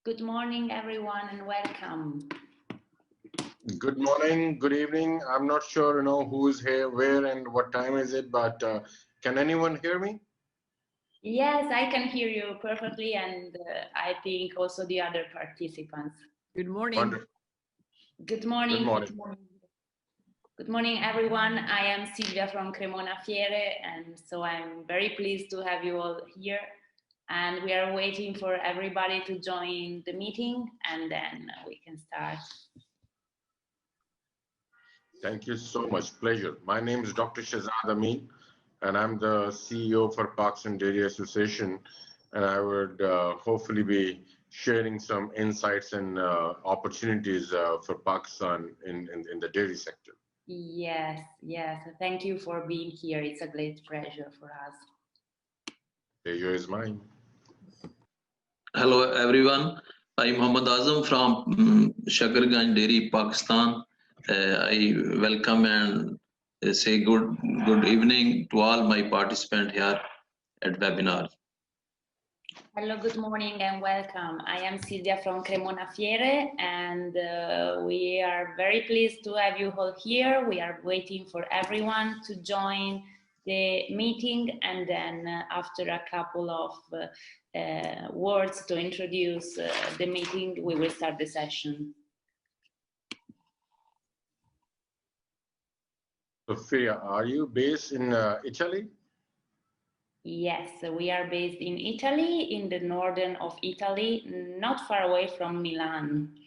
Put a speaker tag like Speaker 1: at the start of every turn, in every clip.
Speaker 1: Good morning, everyone, and welcome.
Speaker 2: Good morning, good evening. I'm not sure, who's here, where, and what time is it, but can anyone hear me?
Speaker 1: Yes, I can hear you perfectly, and I think also the other participants.
Speaker 3: Good morning.
Speaker 2: Wonderful.
Speaker 1: Good morning.
Speaker 2: Good morning.
Speaker 1: Good morning. Good morning, everyone. I am Silvia from CremonaFiere, and so I'm very pleased to have you all here. And we are waiting for everybody to join the meeting, and then we can start.
Speaker 2: Thank you so much. Pleasure. My name is Dr. Shahzad Amin, and I'm the CEO for Parks and Dairy Association. And I would hopefully be sharing some insights and opportunities for Pakistan in the dairy sector.
Speaker 1: Yes, yes. Thank you for being here. It's a great pleasure for us.
Speaker 2: Pleasure is mine.
Speaker 4: Hello everyone, I'm Mohammad Azam from Shakarganj Dairy, Pakistan. I welcome and say good evening to all my participants here at webinar.
Speaker 1: Hello, good morning and welcome. I am Silvia from CremonaFiere, and we are very pleased to have you all here. We are waiting for everyone to join the meeting, and then after a couple of words to introduce the meeting, we will start the session.
Speaker 2: Sophia, are you based in Italy?
Speaker 1: Yes, we are based in Italy, in the northern of Italy, not far away from Milan.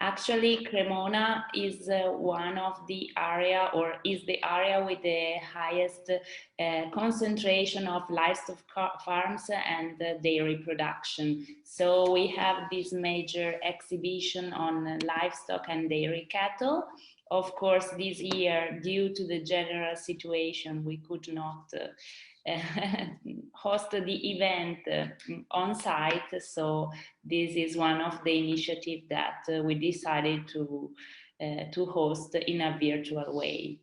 Speaker 1: Actually, Cremona is one of the area, or is the area with the highest concentration of livestock farms and dairy production. So we have this major exhibition on livestock and dairy cattle. Of course, this year, due to the general situation, we could not host the event on site, so this is one of the initiatives that we decided to host in a virtual way.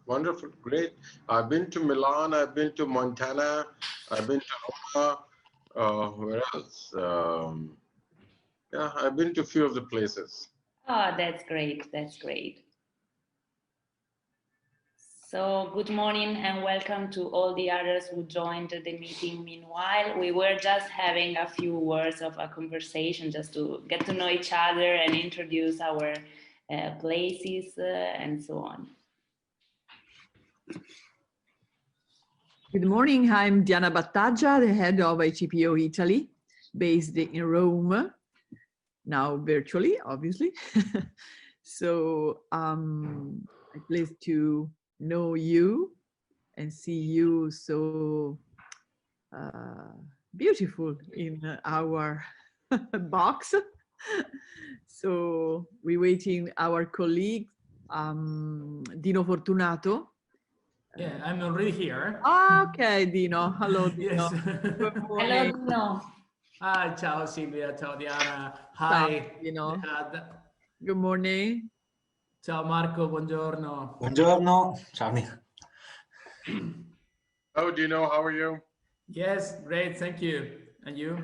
Speaker 2: Wonderful, great. I've been to Milan, I've been to Montana, I've been to Roma, where else? Yeah, I've been to a few of the places.
Speaker 1: Oh, that's great, that's great. So good morning and welcome to all the others who joined the meeting. Meanwhile, we were just having a few words of a conversation just to get to know each other and introduce our places and so on.
Speaker 3: Good morning. I'm Diana Battaglia, the head of ICPO Italy, based in Rome, now virtually, obviously. So I'm pleased to know you and see you so beautiful in our box. So we're waiting our colleague Dino Fortunato.
Speaker 5: Yeah, I'm already here.
Speaker 3: Okay, Dino. Hello, Dino.
Speaker 5: Yes.
Speaker 1: Hello, Dino.
Speaker 5: Hi, ciao Silvia, ciao Diana. Hi,
Speaker 3: ciao, Dino.
Speaker 5: Dad.
Speaker 3: Good morning.
Speaker 5: Ciao Marco, buongiorno.
Speaker 6: Buongiorno. Ciao.
Speaker 2: Hello, Dino, how are you?
Speaker 5: Yes, great, thank you. And you?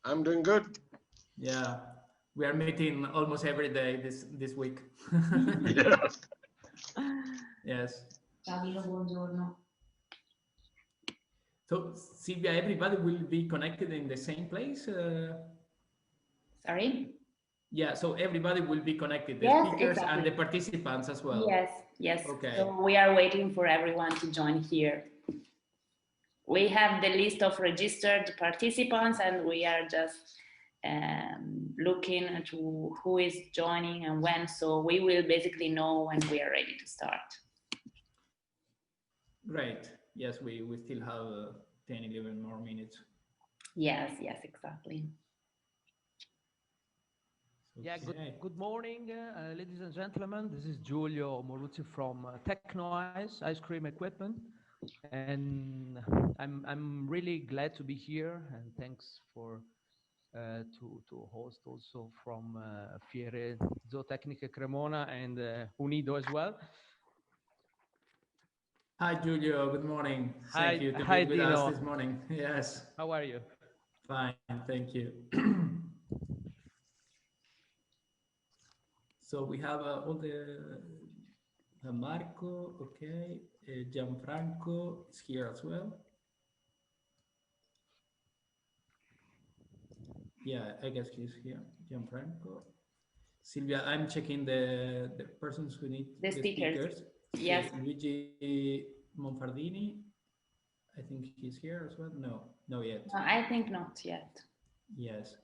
Speaker 2: I'm doing good.
Speaker 5: Yeah, we are meeting almost every day this week.
Speaker 2: Yes.
Speaker 5: Yes.
Speaker 1: Ciao Dino, buongiorno.
Speaker 5: So Silvia, everybody will be connected in the same place?
Speaker 1: Sorry?
Speaker 5: Yeah, so everybody will be connected, the
Speaker 1: Yes,
Speaker 5: speakers
Speaker 1: exactly.
Speaker 5: and the participants as well.
Speaker 1: Yes, yes.
Speaker 5: Okay.
Speaker 1: So we are waiting for everyone to join here. We have the list of registered participants and we are just looking into who is joining and when, so we will basically know when we are ready to start.
Speaker 5: Great. Yes, we still have 10, 11 more minutes.
Speaker 1: Yes, yes, exactly.
Speaker 7: Yeah, good morning, ladies and gentlemen. This is Giulio Moluzzi from Technoice Ice Cream Equipment, and I'm really glad to be here. And thanks for to host also from Fiere Zootecnico Cremona and UNIDO as well.
Speaker 5: Hi, Giulio. Good morning.
Speaker 7: Hi,
Speaker 5: Thank you to
Speaker 7: hi,
Speaker 5: be with
Speaker 7: Dino.
Speaker 5: us this morning. Yes.
Speaker 7: How are you?
Speaker 5: Fine, thank you. So we have all the Marco, okay. Gianfranco is here as well. Yeah, I guess he's here. Gianfranco. Silvia, I'm checking the persons who need
Speaker 1: The speakers. Yes.
Speaker 5: So Luigi Monfardini, I think he's here as well. No, no yet.
Speaker 1: I think not yet.
Speaker 5: Yes.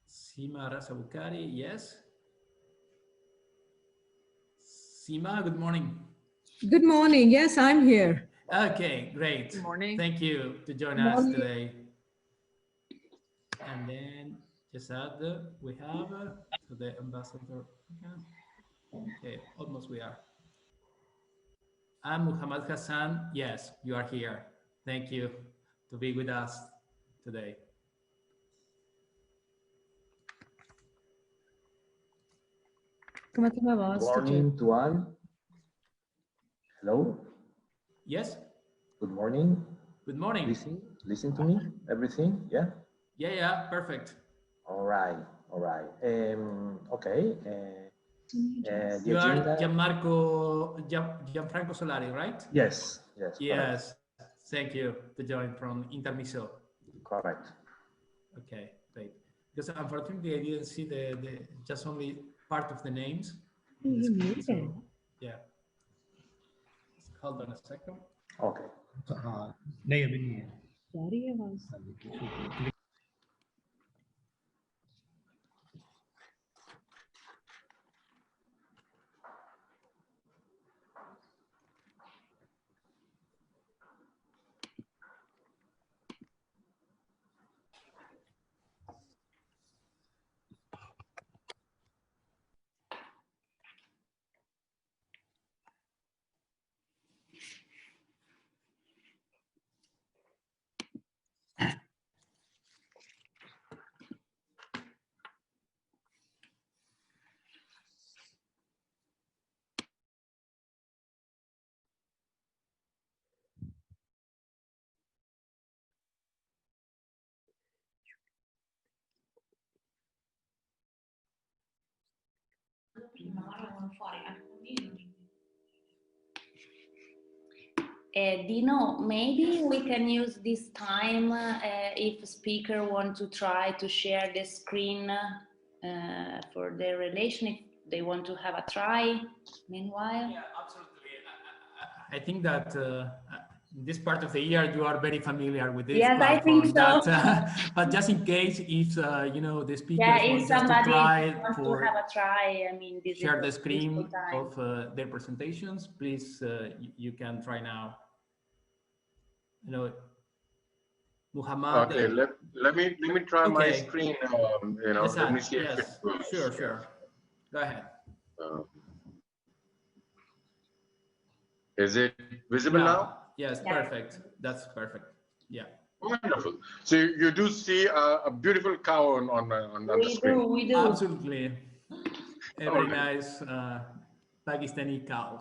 Speaker 5: Sima Rasabukhari, yes. Sima, good morning.
Speaker 6: Good morning. Yes, I'm here.
Speaker 5: Okay, great.
Speaker 3: Good morning.
Speaker 5: Thank you to join us today. And then just add we have the ambassador. Okay, almost we are. And Muhammad Hassan, yes, you are here. Thank you to be with us today.
Speaker 6: Good
Speaker 8: morning to all. Hello.
Speaker 5: Yes.
Speaker 8: Good morning.
Speaker 5: Good morning.
Speaker 8: Listen to me. Everything. Yeah.
Speaker 5: Yeah. Perfect.
Speaker 8: All right. Okay.
Speaker 5: You are Gianfranco Solari, right?
Speaker 8: Yes.
Speaker 5: Yes. Thank you to join from Intermiso.
Speaker 8: Correct.
Speaker 5: Okay, great. Because unfortunately I didn't see the just only part of the names. So, yeah. Hold on a second.
Speaker 8: Okay.
Speaker 1: Dino, maybe we can use this time if speaker want to try to share the screen for their relation, if they want to have a try meanwhile.
Speaker 5: Yeah, absolutely. I think that this part of the year you are very familiar with this.
Speaker 1: Yes, I think so.
Speaker 5: That, but just in case, if you know the speakers want just to try
Speaker 1: to have a try, I mean, this
Speaker 5: share the screen of their presentations, please. You can try now. You know, Muhammad.
Speaker 2: Okay, let me try my screen. You know, let me see if it works.
Speaker 5: Sure. Go ahead.
Speaker 2: Is it visible now?
Speaker 5: Yes, perfect. That's perfect. Yeah.
Speaker 2: Wonderful. So you do see a beautiful cow on the screen.
Speaker 1: We do.
Speaker 5: Absolutely. A very nice Pakistani cow.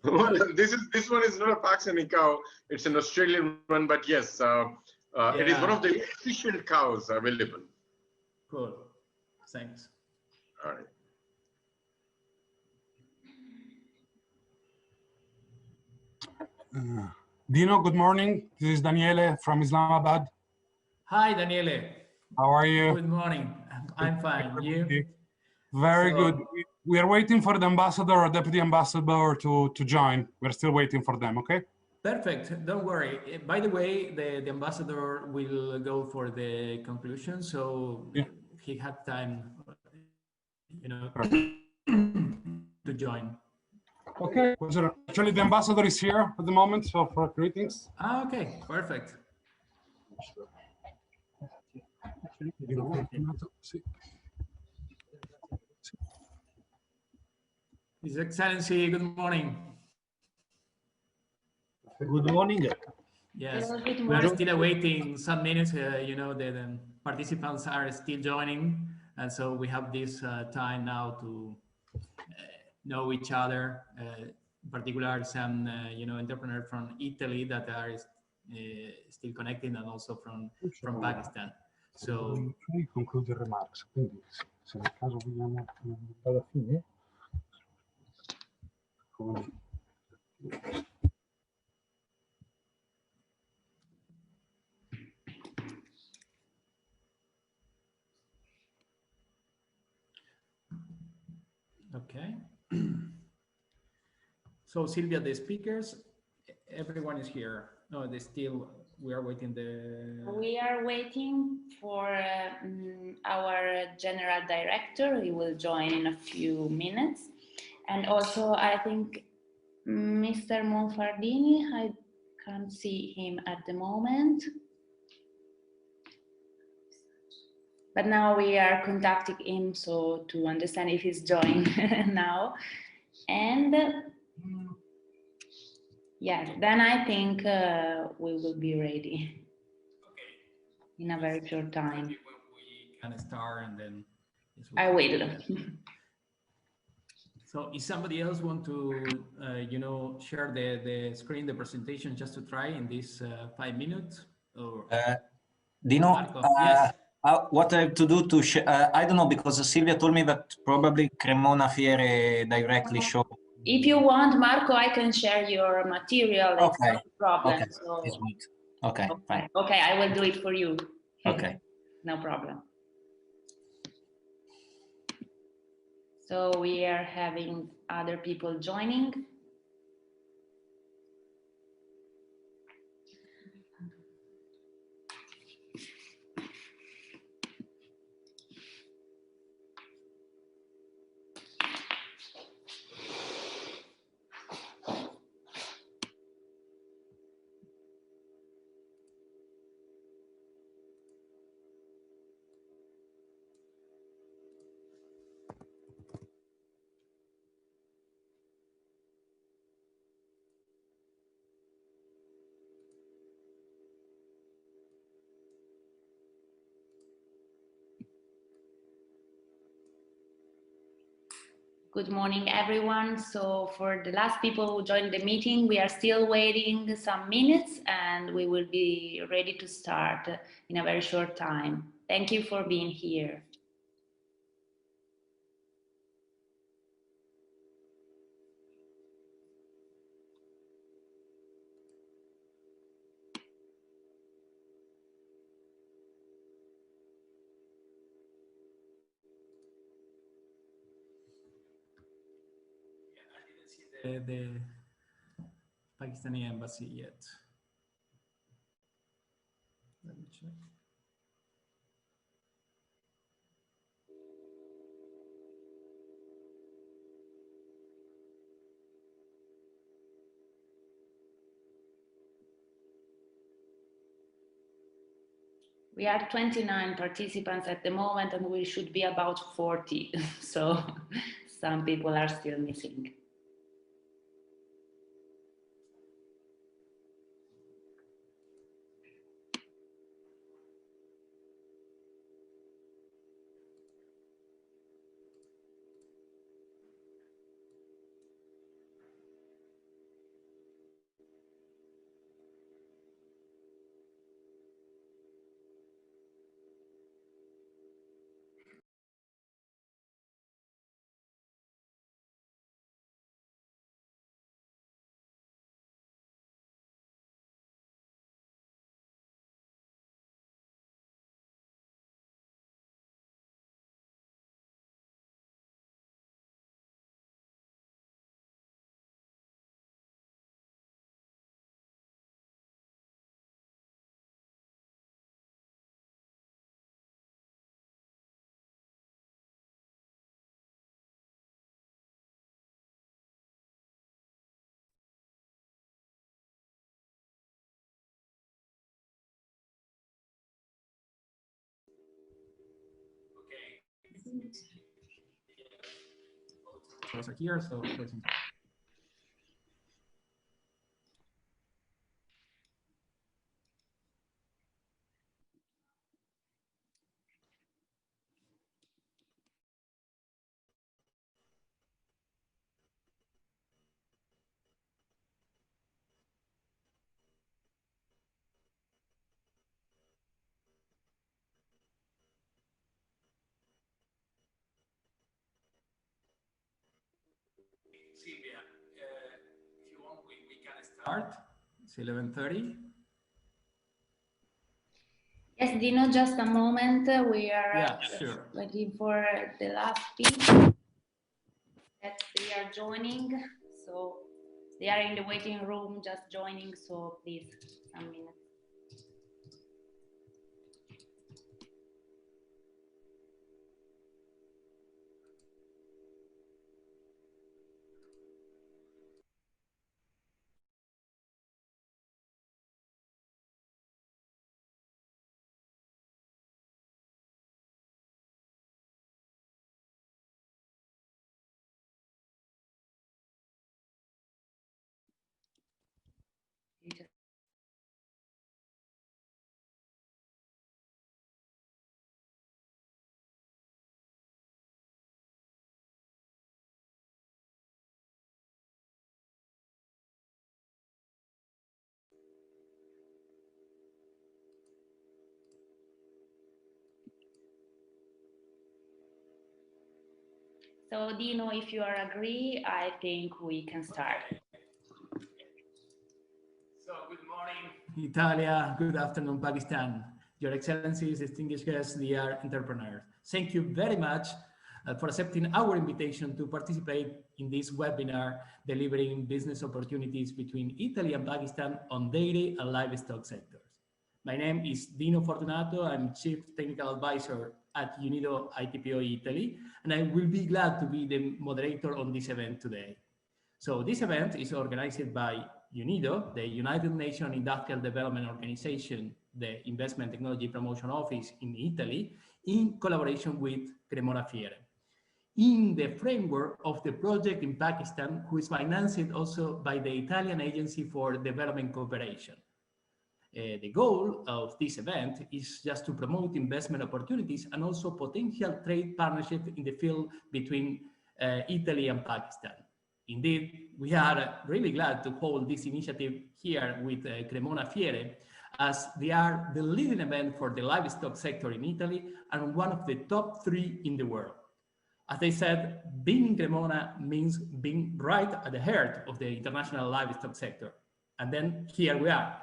Speaker 2: Well, this one is not a Pakistani cow. It's an Australian one, but yes, it is one of the efficient cows available.
Speaker 5: Cool. Thanks.
Speaker 2: All right.
Speaker 9: Dino, good morning. This is Daniele from Islamabad.
Speaker 5: Hi, Daniele.
Speaker 9: How are you?
Speaker 5: Good morning. I'm fine. You?
Speaker 9: Very good. We are waiting for the ambassador or deputy ambassador to join. We're still waiting for them, okay?
Speaker 5: Perfect. Don't worry. By the way, the ambassador will go for the conclusion, so he had time, you know, to join.
Speaker 9: Okay. Actually, the ambassador is here at the moment, so for greetings.
Speaker 5: Okay, perfect. His Excellency, good morning.
Speaker 10: Good morning.
Speaker 5: Yes, we are still awaiting some minutes. You know, the participants are still joining, and so we have this time now to know each other. In particular, some you know, entrepreneurs from Italy that are still connecting, and also from Pakistan. So
Speaker 9: conclude remarks. Quindi, se nel caso vogliamo alla fine,
Speaker 5: okay. So Sylvia, the speakers, everyone is here. No, we are waiting
Speaker 1: We are waiting for our general director. He will join in a few minutes. And also, I think Mr. Monfardini, I can't see him at the moment. But now we are contacting him so to understand if he's joining now. And yes, then I think we will be ready in a very short time.
Speaker 5: we can start, and then
Speaker 1: I will.
Speaker 5: So if somebody else want to, share the screen, the presentation, just to try in this 5 minutes? Or
Speaker 10: Dino,
Speaker 5: yes.
Speaker 10: what I have to do to I don't know, because Silvia told me that probably CremonaFiere directly show.
Speaker 1: If you want, Marco, I can share your material. It's
Speaker 10: Okay.
Speaker 1: not a problem.
Speaker 10: Okay.
Speaker 1: So...
Speaker 10: Okay. Fine.
Speaker 1: Okay, I will do it for you.
Speaker 10: Okay.
Speaker 1: No problem. So we are having other people joining. Good morning, everyone. So for the last people who joined the meeting, we are still waiting some minutes and we will be ready to start in a very short time. Thank you for being here.
Speaker 5: The Pakistani embassy yet. Let me check.
Speaker 1: We are 29 participants at the moment and we should be about 40. So some people are still missing.
Speaker 5: So here, so Silvia, if you want, we can start. It's 11:30.
Speaker 1: Yes, Dino, just a moment. We are
Speaker 5: sure.
Speaker 1: waiting for the last speech that they are joining. So they are in the waiting room, just joining. So please, some minutes. So Dino, if you are agree, I think we can start.
Speaker 5: So good morning, Italia. Good afternoon, Pakistan. Your Excellencies, distinguished guests, dear entrepreneurs. Thank you very much for accepting our invitation to participate in this webinar, delivering business opportunities between Italy and Pakistan on dairy and livestock sectors. My name is Dino Fortunato. I'm Chief Technical Advisor at UNIDO ITPO Italy, and I will be glad to be the moderator on this event today. So this event is organized by UNIDO, the United Nations Industrial Development Organization, the Investment Technology Promotion Office in Italy, in collaboration with CremonaFiere, in the framework of the project in Pakistan, who is financed also by the Italian Agency for Development Cooperation. The goal of this event is just to promote investment opportunities and also potential trade partnership in the field between Italy and Pakistan. Indeed, we are really glad to hold this initiative here with CremonaFiere, as they are the leading event for the livestock sector in Italy and one of the top 3 in the world. As I said, being in Cremona means being right at the heart of the international livestock sector. And then here we are.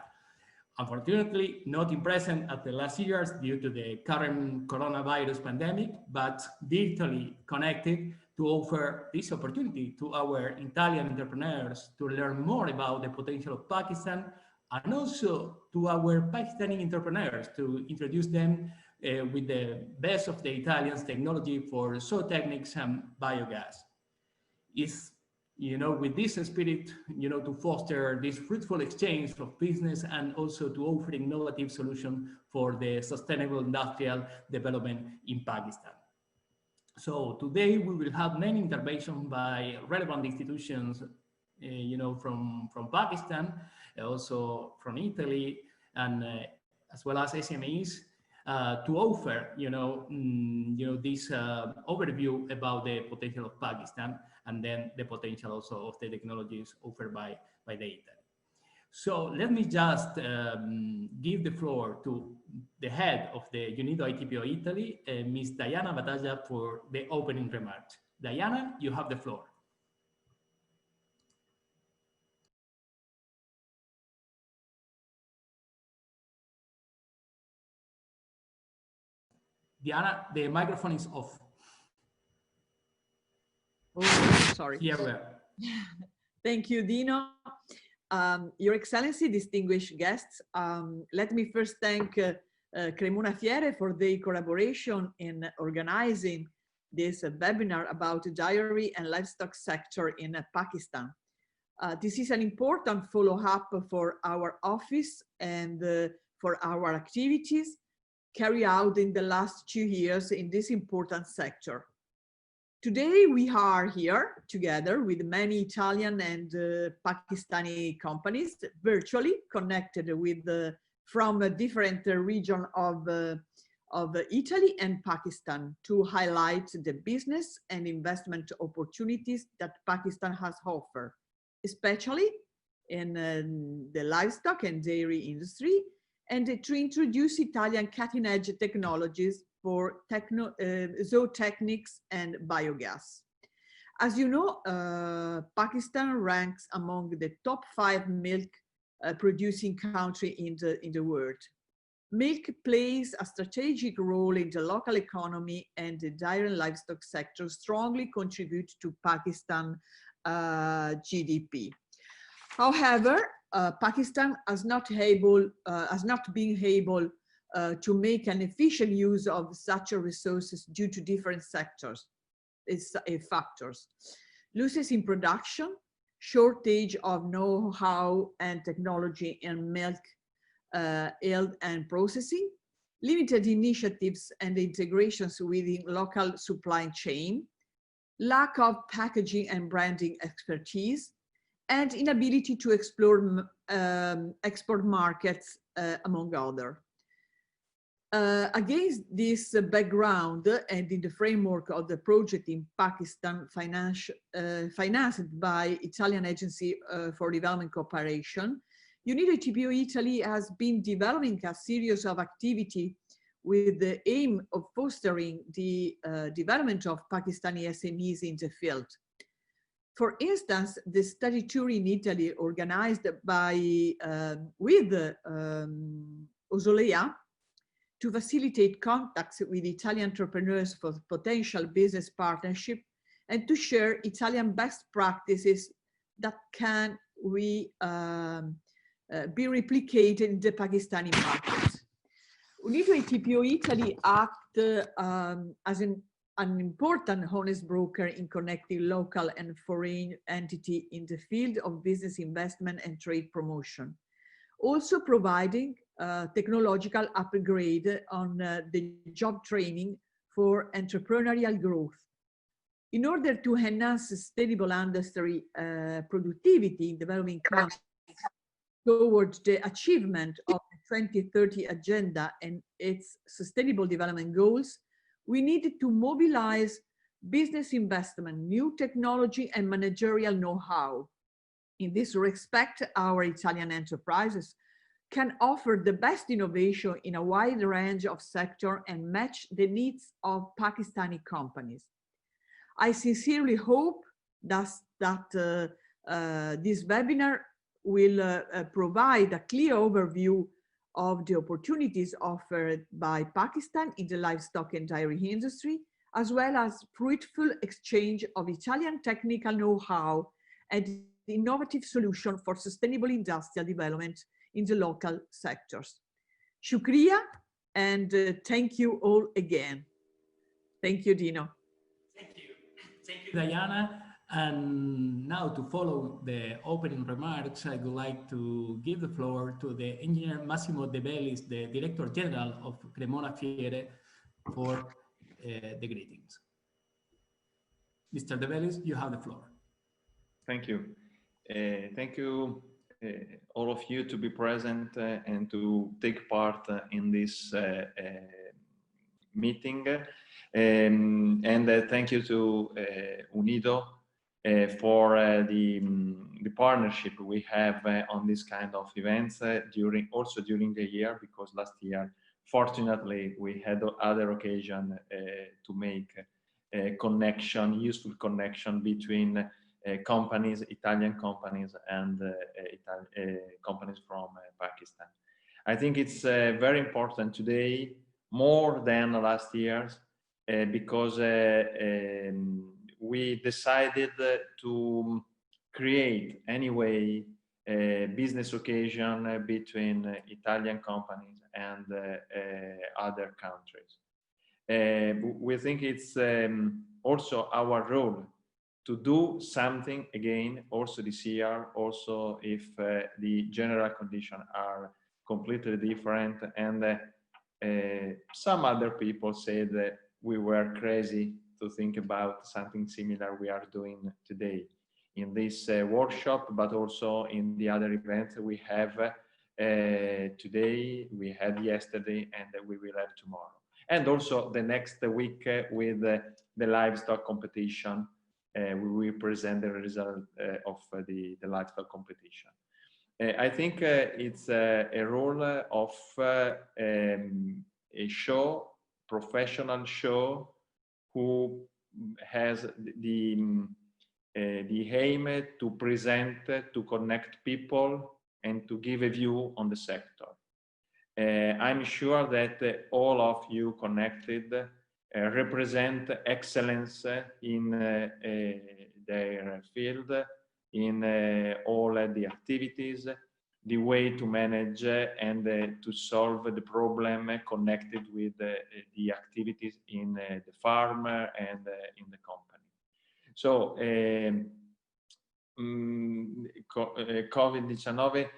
Speaker 5: Unfortunately, not in present at the last years due to the current coronavirus pandemic, but digitally connected to offer this opportunity to our Italian entrepreneurs to learn more about the potential of Pakistan, and also to our Pakistani entrepreneurs to introduce them with the best of the Italians technology for zootechnics and biogas. It's, with this spirit, to foster this fruitful exchange of business and also to offer innovative solutions for the sustainable industrial development in Pakistan. So today we will have many interventions by relevant institutions, from Pakistan, also from Italy, and as well as SMEs, to offer, this overview about the potential of Pakistan, and then the potential also of the technologies offered by the Italy. So let me just give the floor to the head of the UNIDO ITPO Italy, Ms. Diana Bataglia, for the opening remarks. Diana, you have the floor. Diana, the microphone is off.
Speaker 3: Oh, sorry.
Speaker 5: Here we are.
Speaker 3: Thank you, Dino. Your Excellency, distinguished guests, let me first thank CremonaFiere for their collaboration in organizing this webinar about the dairy and livestock sector in Pakistan. This is an important follow-up for our office and for our activities carried out in the last 2 years in this important sector. Today, we are here together with many Italian and Pakistani companies, virtually connected with from a different region of Italy and Pakistan, to highlight the business and investment opportunities that Pakistan has offered, especially in the livestock and dairy industry, and to introduce Italian cutting-edge technologies for zootechnics and biogas. As you know, Pakistan ranks among the top 5 milk producing country in the world. Milk plays a strategic role in the local economy, and the dairy and livestock sector strongly contribute to Pakistan GDP. However, Pakistan has not been able to make an efficient use of such resources due to different factors. Losses in production, shortage of know-how and technology in milk yield and processing, limited initiatives and integrations within local supply chain, lack of packaging and branding expertise, and inability to explore export markets, among others. Against this background, and in the framework of the project in Pakistan financed by Italian Agency for Development Cooperation, UNIDO TPO Italy has been developing a series of activity with the aim of fostering the development of Pakistani SMEs in the field. For instance, the study tour in Italy organized by with Osolea to facilitate contacts with Italian entrepreneurs for potential business partnership and to share Italian best practices that can be replicated in the Pakistani market. UNIDO TPO Italy act as an important honest broker in connecting local and foreign entity in the field of business investment and trade promotion. Also providing technological upgrade on the job training for entrepreneurial growth. In order to enhance sustainable industry productivity in developing countries towards the achievement of the 2030 agenda and its sustainable development goals, we needed to mobilize business investment, new technology, and managerial know-how. In this respect, our Italian enterprises can offer the best innovation in a wide range of sectors and match the needs of Pakistani companies. I sincerely hope that this webinar will provide a clear overview of the opportunities offered by Pakistan in the livestock and dairy industry, as well as fruitful exchange of Italian technical know-how and innovative solutions for sustainable industrial development in the local sectors. Shukriya, and thank you all again. Thank you, Dino.
Speaker 5: Thank you, Diana. And now, to follow the opening remarks, I would like to give the floor to the engineer Massimo De Bellis, the Director General of CremonaFiere, for the greetings. Mr. De Bellis, you have the floor.
Speaker 11: Thank you. Thank you, all of you, to be present and to take part in this meeting. And thank you to UNIDO for the partnership we have on this kind of events during the year, because last year, fortunately, we had other occasion to make a connection, useful connection between companies, Italian companies, and companies from Pakistan. I think it's very important today, more than last year, because we decided to create anyway a business occasion between Italian companies and other countries. We think it's also our role to do something again also this year, also if the general conditions are completely different, and some other people said that we were crazy to think about something similar we are doing today in this workshop, but also in the other events we have today, we had yesterday, and we will have tomorrow. And also the next week with the livestock competition, we will present the result of the livestock competition. I think it's a role of a professional show, who has the the aim to present, to connect people, and to give a view on the sector. I'm sure that all of you connected represent excellence in their field, in all the activities, the way to manage and to solve the problem connected with the activities in the farm and in the company. So COVID-19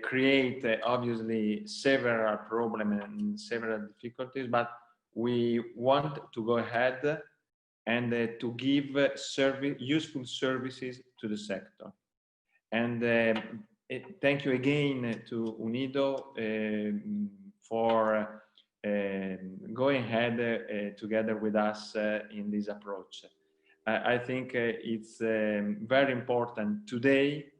Speaker 11: create obviously several problems and several difficulties, but we want to go ahead and to give useful services to the sector. And thank you again to UNIDO for going ahead together with us in this approach. I think it's very important today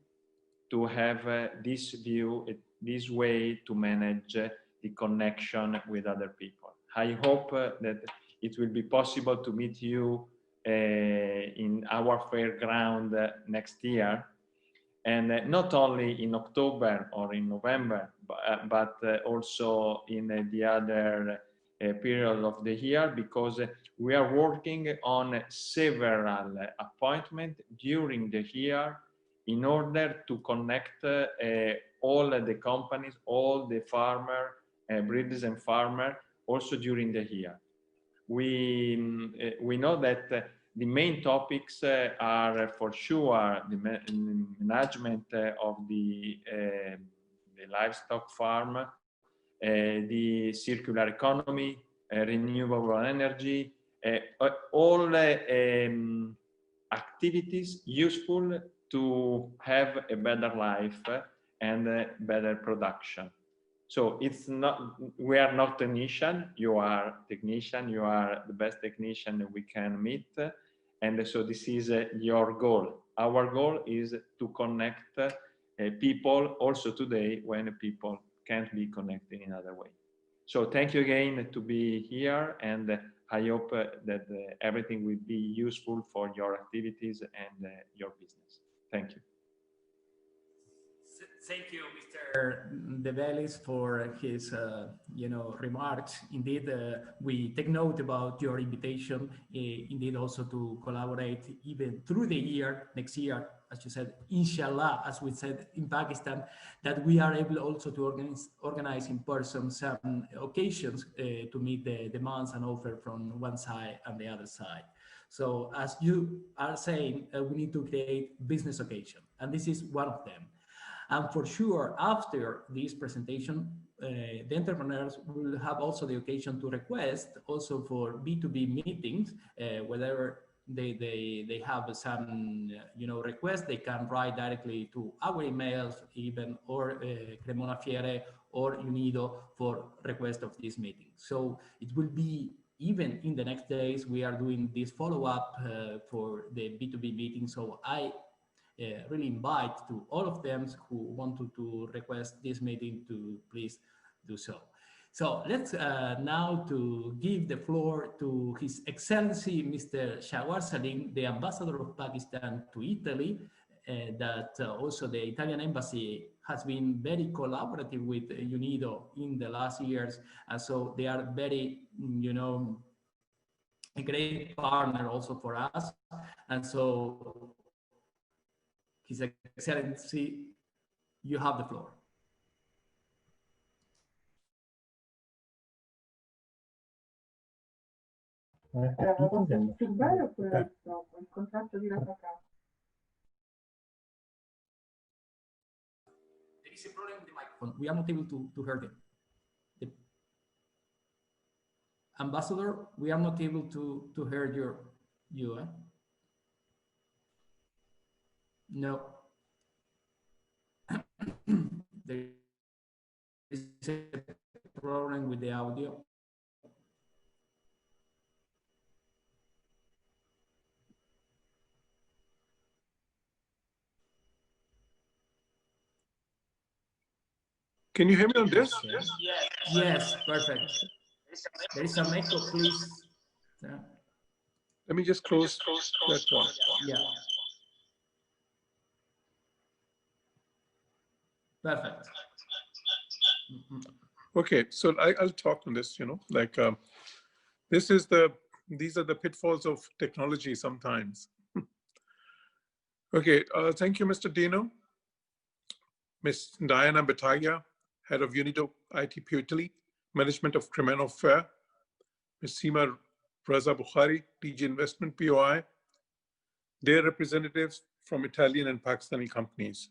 Speaker 11: to have this view, this way to manage the connection with other people. I hope that it will be possible to meet you in our fairground next year, and not only in October or in November, but also in the other period of the year, because we are working on several appointments during the year in order to connect all the companies, all the farmers, breeders and farmers, also during the year. We know that the main topics are for sure the management of the livestock farm, the circular economy, renewable energy, all activities useful to have a better life and better production. So it's not, we are not technician, you are technician, you are the best technician we can meet. And so this is your goal. Our goal is to connect people also today when people can't be connected in other way. So thank you again to be here, and I hope that everything will be useful for your activities and your business. Thank you.
Speaker 5: Thank you, Mr. De Bellis, for his, remarks. Indeed, we take note about your invitation. Indeed, also to collaborate even through the year, next year, as you said, inshallah, as we said in Pakistan, that we are able also to organize in person some occasions to meet the demands and offer from one side and the other side. So, as you are saying, we need to create business occasion, and this is one of them. And for sure, after this presentation, the entrepreneurs will have also the occasion to request also for B2B meetings, whether they have some request, they can write directly to our emails even, or CremonaFiere or UNIDO for request of this meeting. So it will be, even in the next days, we are doing this follow-up for the B2B meeting. So I really invite to all of them who wanted to request this meeting to please do so. So let's now to give the floor to His Excellency Mr. Shawar Salim, the Ambassador of Pakistan to Italy, that also the Italian Embassy has been very collaborative with UNIDO in the last years. And so they are very, a great partner also for us. And so His Excellency, you have the floor. There is a problem with the microphone. We are not able to hear them. The Ambassador, we are not able to hear you. No. There is a problem with the audio.
Speaker 12: Can you hear me on this?
Speaker 5: Yes, perfect. There is some echo, please.
Speaker 12: Let me just close that one.
Speaker 5: Yeah. Perfect.
Speaker 12: Okay, so I'll talk on this, like these are the pitfalls of technology sometimes. Okay, thank you, Mr. Dino. Ms. Diana Battaglia, Head of UNIDO ITP Italy, Management of CremonaFiere. Ms. Seema Raza Bukhari, DG Investment POI. Their representatives from Italian and Pakistani companies.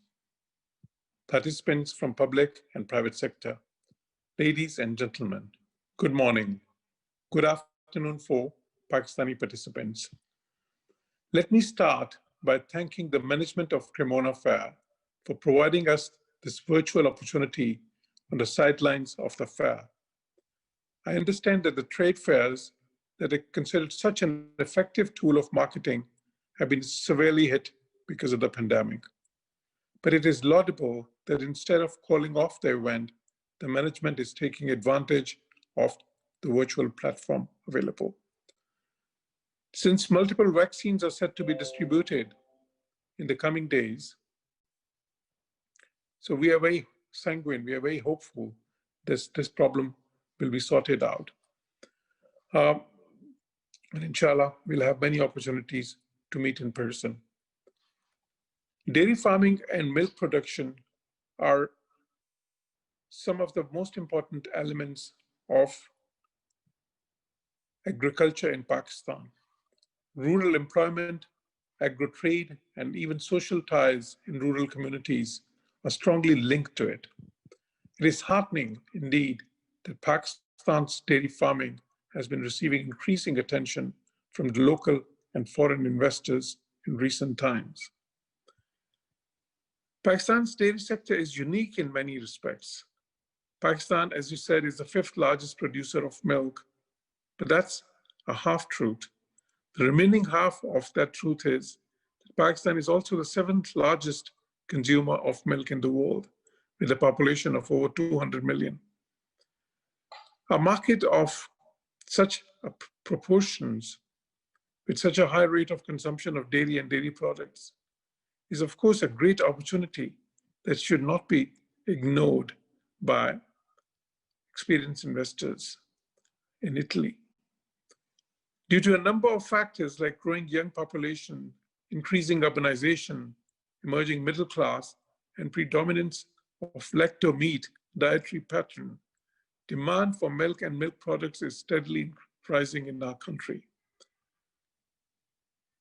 Speaker 12: Participants from public and private sector. Ladies and gentlemen, good morning. Good afternoon for Pakistani participants. Let me start by thanking the management of CremonaFiere for providing us this virtual opportunity on the sidelines of the fair. I understand that the trade fairs that are considered such an effective tool of marketing have been severely hit because of the pandemic. But it is laudable that instead of calling off the event, the management is taking advantage of the virtual platform available. Since multiple vaccines are set to be distributed in the coming days, so we are very sanguine, we are very hopeful this problem will be sorted out. And inshallah, we'll have many opportunities to meet in person. Dairy farming and milk production are some of the most important elements of agriculture in Pakistan. Rural employment, agro-trade, and even social ties in rural communities are strongly linked to it. It is heartening indeed that Pakistan's dairy farming has been receiving increasing attention from the local and foreign investors in recent times. Pakistan's dairy sector is unique in many respects. Pakistan, as you said, is the 5th largest producer of milk, but that's a half-truth. The remaining half of that truth is that Pakistan is also the 7th largest consumer of milk in the world, with a population of over 200 million. A market of such proportions, with such a high rate of consumption of dairy and dairy products, is of course a great opportunity that should not be ignored by experienced investors in Italy. Due to a number of factors like growing young population, increasing urbanization, emerging middle class, and predominance of lacto-meat dietary pattern, demand for milk and milk products is steadily rising in our country.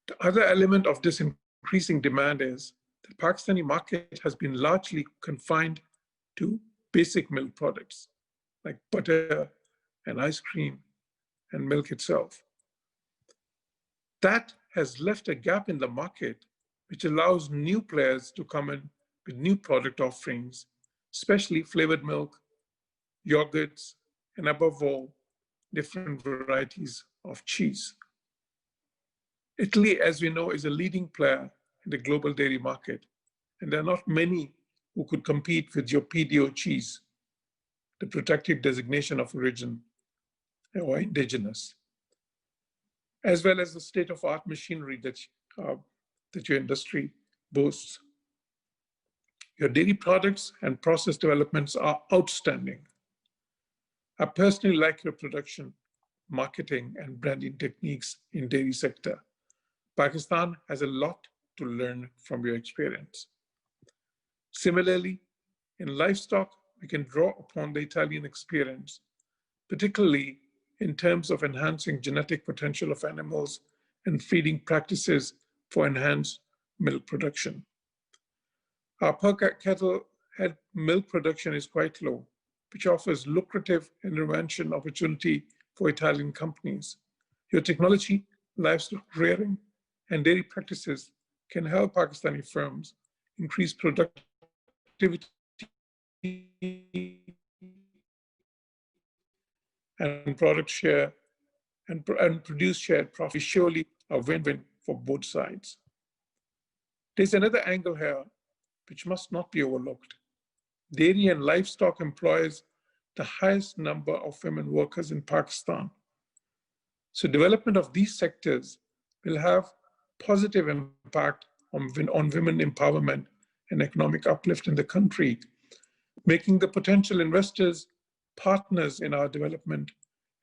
Speaker 12: The other element of this increasing demand is the Pakistani market has been largely confined to basic milk products like butter and ice cream and milk itself. That has left a gap in the market which allows new players to come in with new product offerings, especially flavored milk, yogurts, and above all, different varieties of cheese. Italy, as we know, is a leading player in the global dairy market, and there are not many who could compete with your PDO cheese, the protected designation of origin or indigenous, as well as the state-of-art machinery that your industry boasts. Your dairy products and process developments are outstanding. I personally like your production, marketing, and branding techniques in dairy sector. Pakistan has a lot to learn from your experience. Similarly, in livestock, we can draw upon the Italian experience, particularly in terms of enhancing genetic potential of animals and feeding practices for enhanced milk production. Our per cattle head milk production is quite low, which offers lucrative intervention opportunity for Italian companies. Your technology, livestock rearing, and dairy practices can help Pakistani firms increase productivity and product share and produce shared profit. Surely a win-win for both sides. There's another angle here which must not be overlooked. Dairy and livestock employs the highest number of women workers in Pakistan. So development of these sectors will have positive impact on women empowerment and economic uplift in the country, making the potential investors partners in our development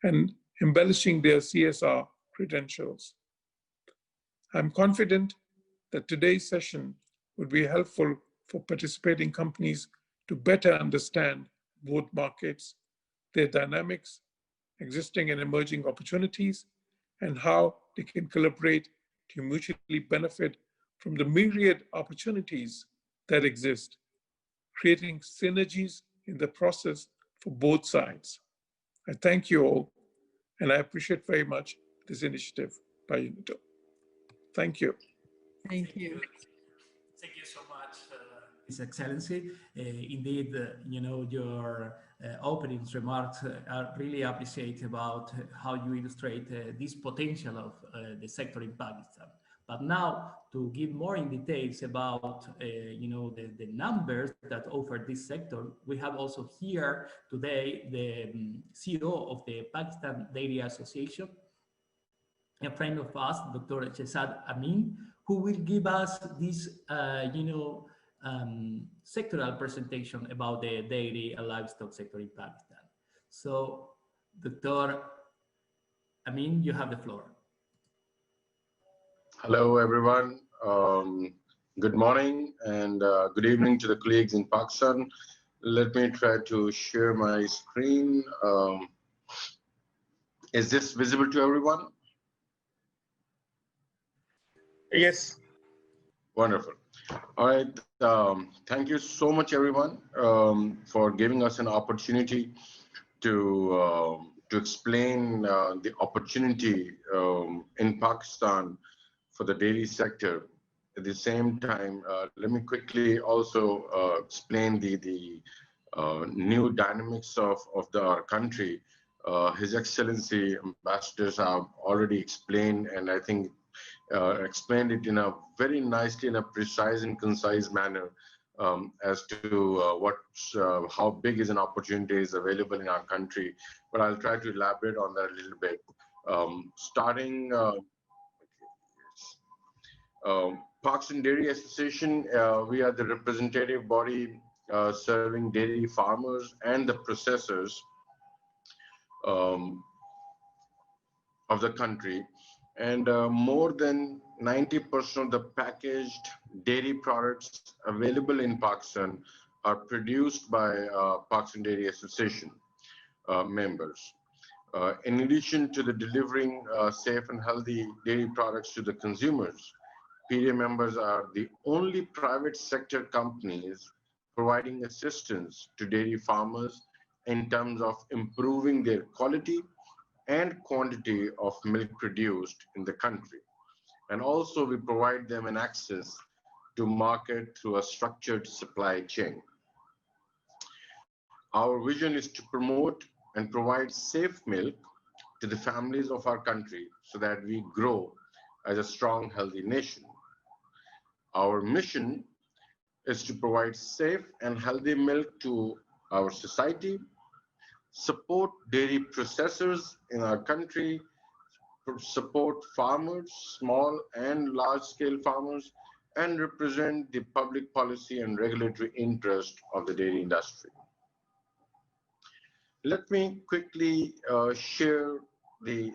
Speaker 12: and embellishing their CSR credentials. I'm confident that today's session would be helpful for participating companies to better understand both markets, their dynamics, existing and emerging opportunities, and how they can collaborate to mutually benefit from the myriad opportunities that exist, creating synergies in the process for both sides. I thank you all, and I appreciate very much this initiative by UNIDO. Thank you.
Speaker 3: Thank you.
Speaker 5: Thank you so much, His Excellency. Indeed, you know, your opening remarks are really appreciated about how you illustrate this potential of the sector in Pakistan. But now, to give more in details about, you know, the numbers that offer this sector, we have also here today the CEO of the Pakistan Dairy Association, a friend of us, Dr. Shehzad Amin, who will give us this, you know, sectoral presentation about the dairy and livestock sector in Pakistan. So, Dr. Amin, you have the floor.
Speaker 2: Hello, everyone. Good morning and good evening to the colleagues in Pakistan. Let me try to share my screen. Is this visible to everyone?
Speaker 12: Yes.
Speaker 2: Wonderful. All right. Thank you so much, everyone, for giving us an opportunity to explain the opportunity in Pakistan for the dairy sector. At the same time, let me quickly also explain the new dynamics of our country. His Excellency ambassadors have already explained, and I think explained it in a very nicely, in a precise and concise manner as to how big is an opportunity is available in our country. But I'll try to elaborate on that a little bit. Starting Pakistan Dairy Association, we are the representative body serving dairy farmers and the processors of the country. And more than 90% of the packaged dairy products available in Pakistan are produced by Pakistan Dairy Association members. In addition to the delivering safe and healthy dairy products to the consumers, PDA members are the only private sector companies providing assistance to dairy farmers in terms of improving their quality and quantity of milk produced in the country. And also we provide them an access to market through a structured supply chain. Our vision is to promote and provide safe milk to the families of our country so that we grow as a strong, healthy nation. Our mission is to provide safe and healthy milk to our society, support dairy processors in our country, support farmers, small and large-scale farmers, and represent the public policy and regulatory interest of the dairy industry. Let me quickly share the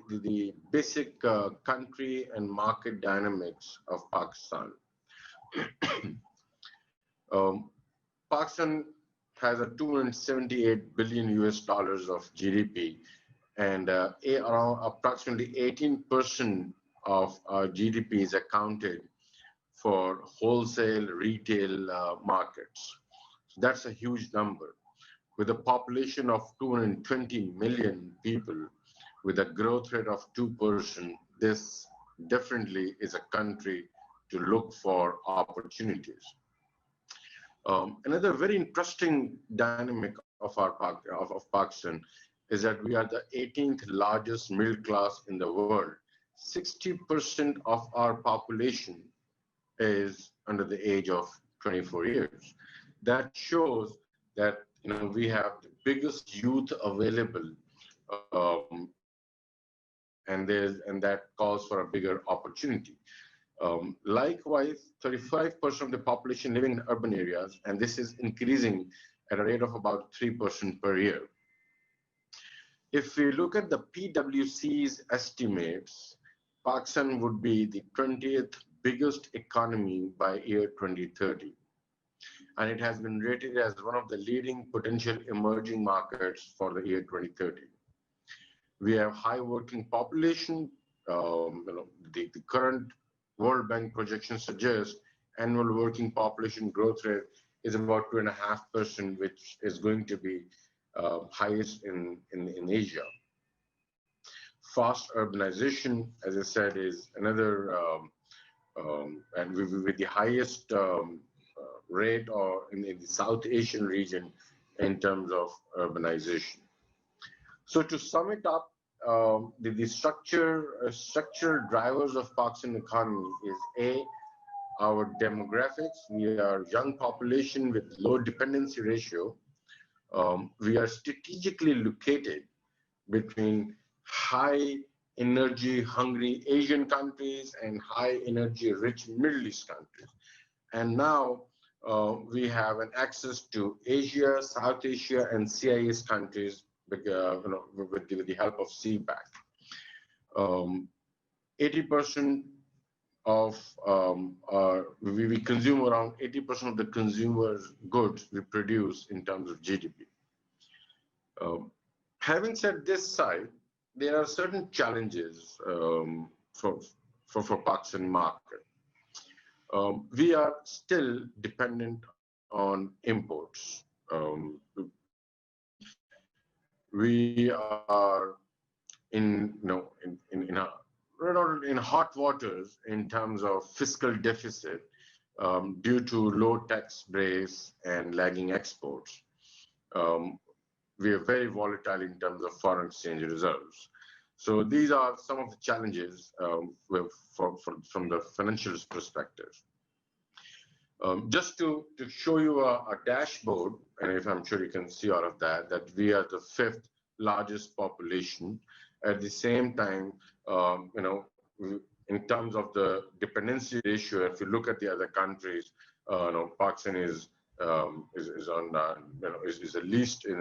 Speaker 2: basic country and market dynamics of Pakistan. Pakistan has a $278 billion of GDP, and around approximately 18% of our GDP is accounted for wholesale retail markets. So that's a huge number. With a population of 220 million people, with a growth rate of 2%, this definitely is a country to look for opportunities. Another very interesting dynamic of Pakistan is that we are the 18th largest middle class in the world. 60% of our population is under the age of 24 years. That shows that we have the biggest youth available, and that calls for a bigger opportunity. Likewise, 35% of the population living in urban areas, and this is increasing at a rate of about 3% per year. If we look at the PwC's estimates, Pakistan would be the 20th biggest economy by year 2030. And it has been rated as one of the leading potential emerging markets for the year 2030. We have high working population. The current World Bank projections suggest annual working population growth rate is about 2.5%, which is going to be highest in Asia. Fast urbanization, as I said, is another, and with the highest rate or in the South Asian region in terms of urbanization. So to sum it up, the structural drivers of Pakistan economy is A, our demographics. We are young population with low dependency ratio. We are strategically located between high energy hungry Asian countries and high energy rich Middle East countries. And now we have an access to Asia, South Asia, and CIS countries with the help of CPAC. 80% of we consume around 80% of the consumers' goods we produce in terms of GDP. Having said this side, there are certain challenges for Pakistan market. We are still dependent on imports. We are in hot waters in terms of fiscal deficit due to low tax base and lagging exports. We are very volatile in terms of foreign exchange reserves. So these are some of the challenges from the financial perspective. Just to show you a dashboard, and if I'm sure you can see all of that, that we are the 5th largest population. At the same time, in terms of the dependency ratio, if you look at the other countries, Pakistan is on is the least in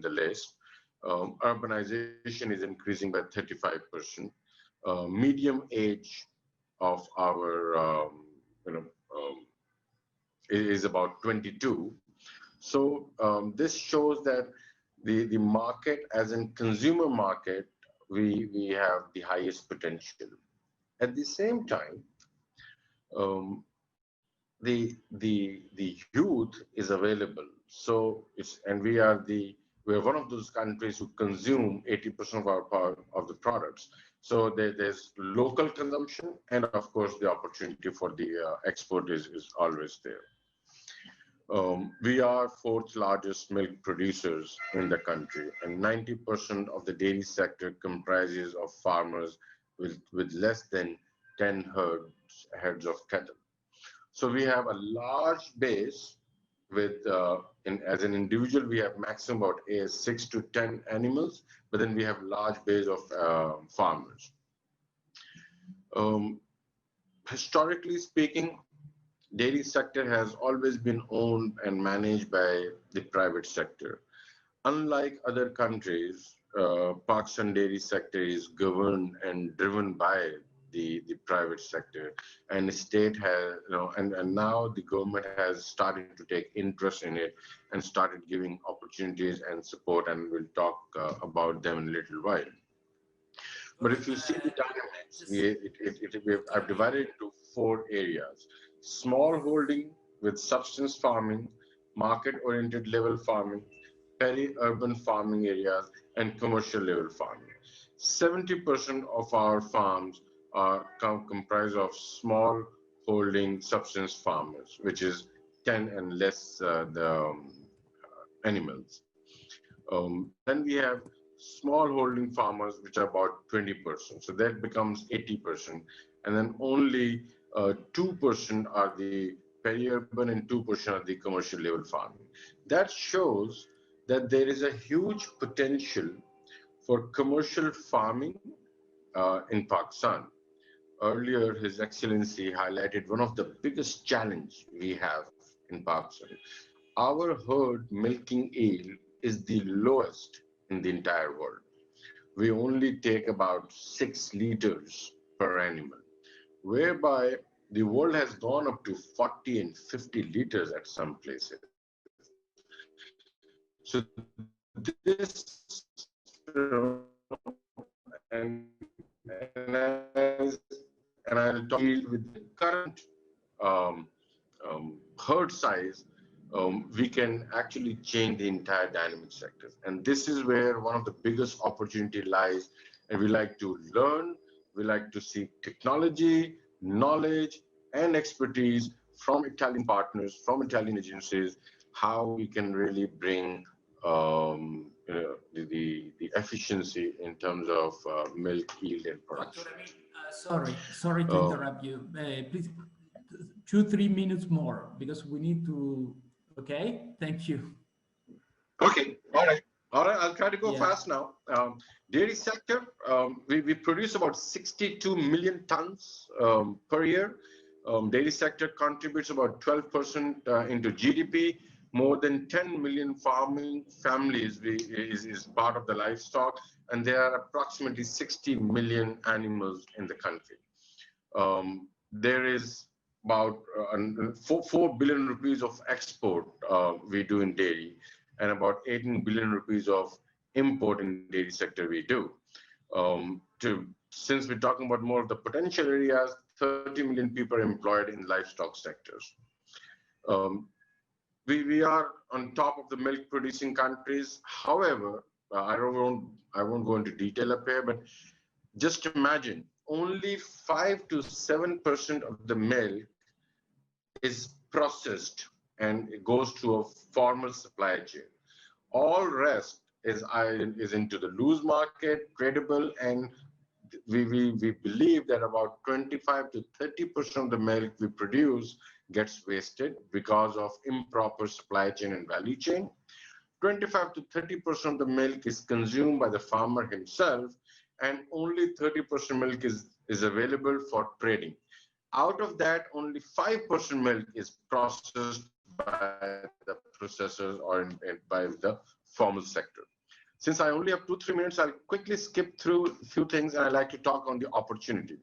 Speaker 2: the list. Urbanization is increasing by 35%. Medium age of our is about 22. So this shows that the market, as in consumer market, we have the highest potential. At the same time, the youth is available. So we are one of those countries who consume 80% of the products. So there's local consumption, and of course the opportunity for the export is always there. We are 4th largest milk producers in the country, and 90% of the dairy sector comprises of farmers with less than 10 heads of cattle. So we have a large base with, as an individual, we have maximum about 6 to 10 animals, but then we have large base of farmers. Historically speaking, dairy sector has always been owned and managed by the private sector. Unlike other countries, Pakistan dairy sector is governed and driven by the private sector, and the state has, and now the government has started to take interest in it and started giving opportunities and support, and we'll talk about them in a little while. But if you see the dynamics, I've divided it into 4 areas: small holding with subsistence farming, market-oriented level farming, peri-urban farming areas, and commercial level farming. 70% of our farms are comprised of small holding subsistence farmers, which is 10 and less animals. Then we have small holding farmers, which are about 20%. So that becomes 80%. And then only 2% are the peri-urban and 2% are the commercial level farming. That shows that there is a huge potential for commercial farming in Pakistan. Earlier, His Excellency highlighted one of the biggest challenges we have in Pakistan. our herd milking yield is the lowest in the entire world. We only take about 6 liters per animal, whereby the world has gone up to 40 and 50 liters at some places. So this and I'll talk with the current herd size, we can actually change the entire dynamic sectors. And this is where one of the biggest opportunity lies. And we like to learn, we like to seek technology, knowledge, and expertise from Italian partners, from Italian agencies, how we can really bring the efficiency in terms of milk yield and production.
Speaker 5: Sorry to interrupt you. Please, 2-3 minutes more, because we need to. Okay, thank you.
Speaker 2: Okay, all right, I'll try to go fast now. Dairy sector, we produce about 62 million tons per year. Dairy sector contributes about 12% into GDP. More than 10 million farming families is part of the livestock, and there are approximately 60 million animals in the country. There is about 4 billion rupees of export we do in dairy, and about 18 billion rupees of import in dairy sector we do. Since we're talking about more of the potential areas, 30 million people are employed in livestock sectors. We are on top of the milk producing countries. However, I won't go into detail up here, but just imagine only 5 to 7% of the milk is processed and it goes to a formal supply chain. All rest is into the loose market, tradable, and we believe that about 25 to 30% of the milk we produce gets wasted because of improper supply chain and value chain. 25 to 30% of the milk is consumed by the farmer himself, and only 30% milk is available for trading. Out of that, only 5% milk is processed by the processors or by the formal sector. Since I only have 2-3 minutes, I'll quickly skip through a few things, and I'd like to talk on the opportunity.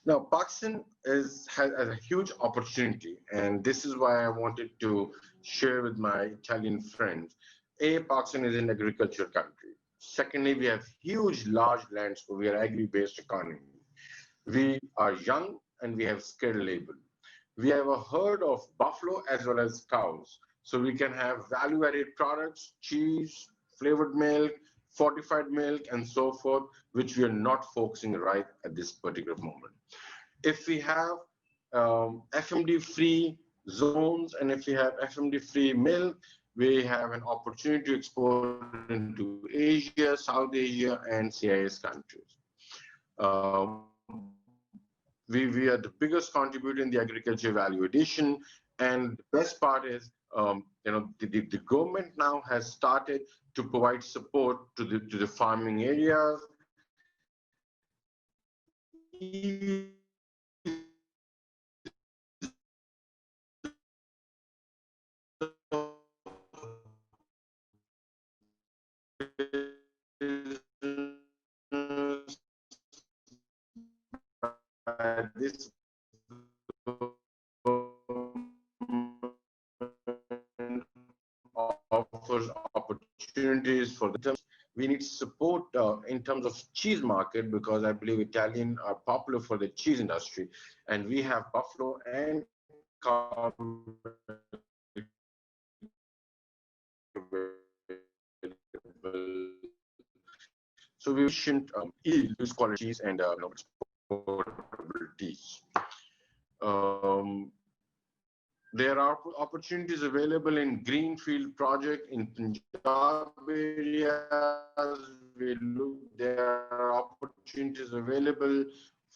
Speaker 2: Now, Pakistan has a huge opportunity, and this is why I wanted to share with my Italian friends. Pakistan is an agriculture country. Secondly, we have huge, large lands, so we are agri-based economy. We are young and we have skilled labor. We have a herd of buffalo as well as cows, so we can have value-added products, cheese, flavored milk, fortified milk, and so forth, which we are not focusing right at this particular moment. If we have FMD-free zones, and if we have FMD-free milk, we have an opportunity to export into Asia, South Asia, and CIS countries. We are the biggest contributor in the agriculture value addition, and the best part is, the government now has started to provide support to the farming areas. This offers opportunities for the. We need support in terms of cheese market, because I believe Italians are popular for the cheese industry, and we have buffalo and cow. So we shouldn't use qualities and exportabilities. There are opportunities available in greenfield project in Punjab areas. There are opportunities available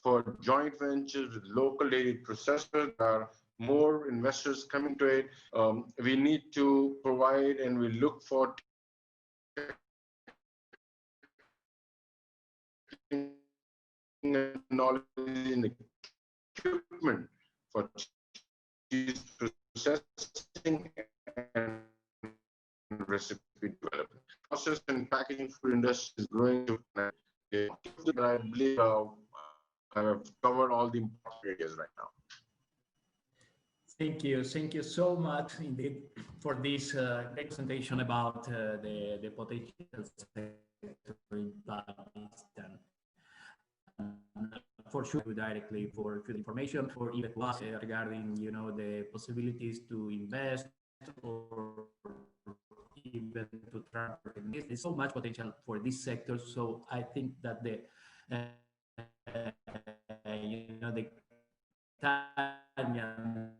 Speaker 2: for joint ventures with local dairy processors. There are more investors coming to it. We need to provide, and we look for knowledge and equipment for cheese processing and recipe development. Process and packaging food industry is growing to, I believe I've covered all the important areas right now.
Speaker 5: Thank you so much indeed for this great presentation about the potential sector in Pakistan. For sure, directly for the information, for even was regarding the possibilities to invest or even to transfer. There's so much potential for this sector. So I think that the Italian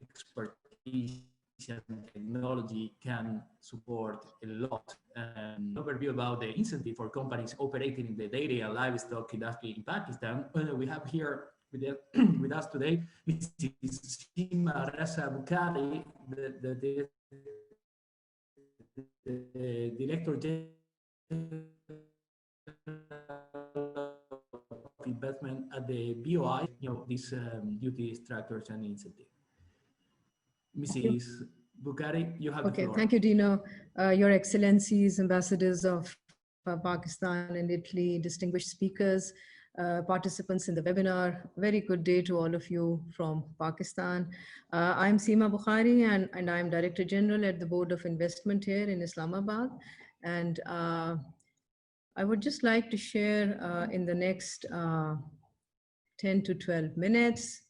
Speaker 5: expertise and technology can support a lot. An overview about the incentive for companies operating in the dairy and livestock industry in Pakistan. We have here with us today Mrs. Seema Reza Bukhari, the Director General of Investment at the BOI, these duty structures and incentive. Mrs. Bukhari, you have the floor.
Speaker 6: Okay, thank you, Dino. Your Excellencies, ambassadors of Pakistan and Italy, distinguished speakers, participants in the webinar, very good day to all of you from Pakistan. I'm Seema Bukhari and I'm Director General at the Board of Investment here in Islamabad. And I would just like to share in the next 10 to 12 minutes.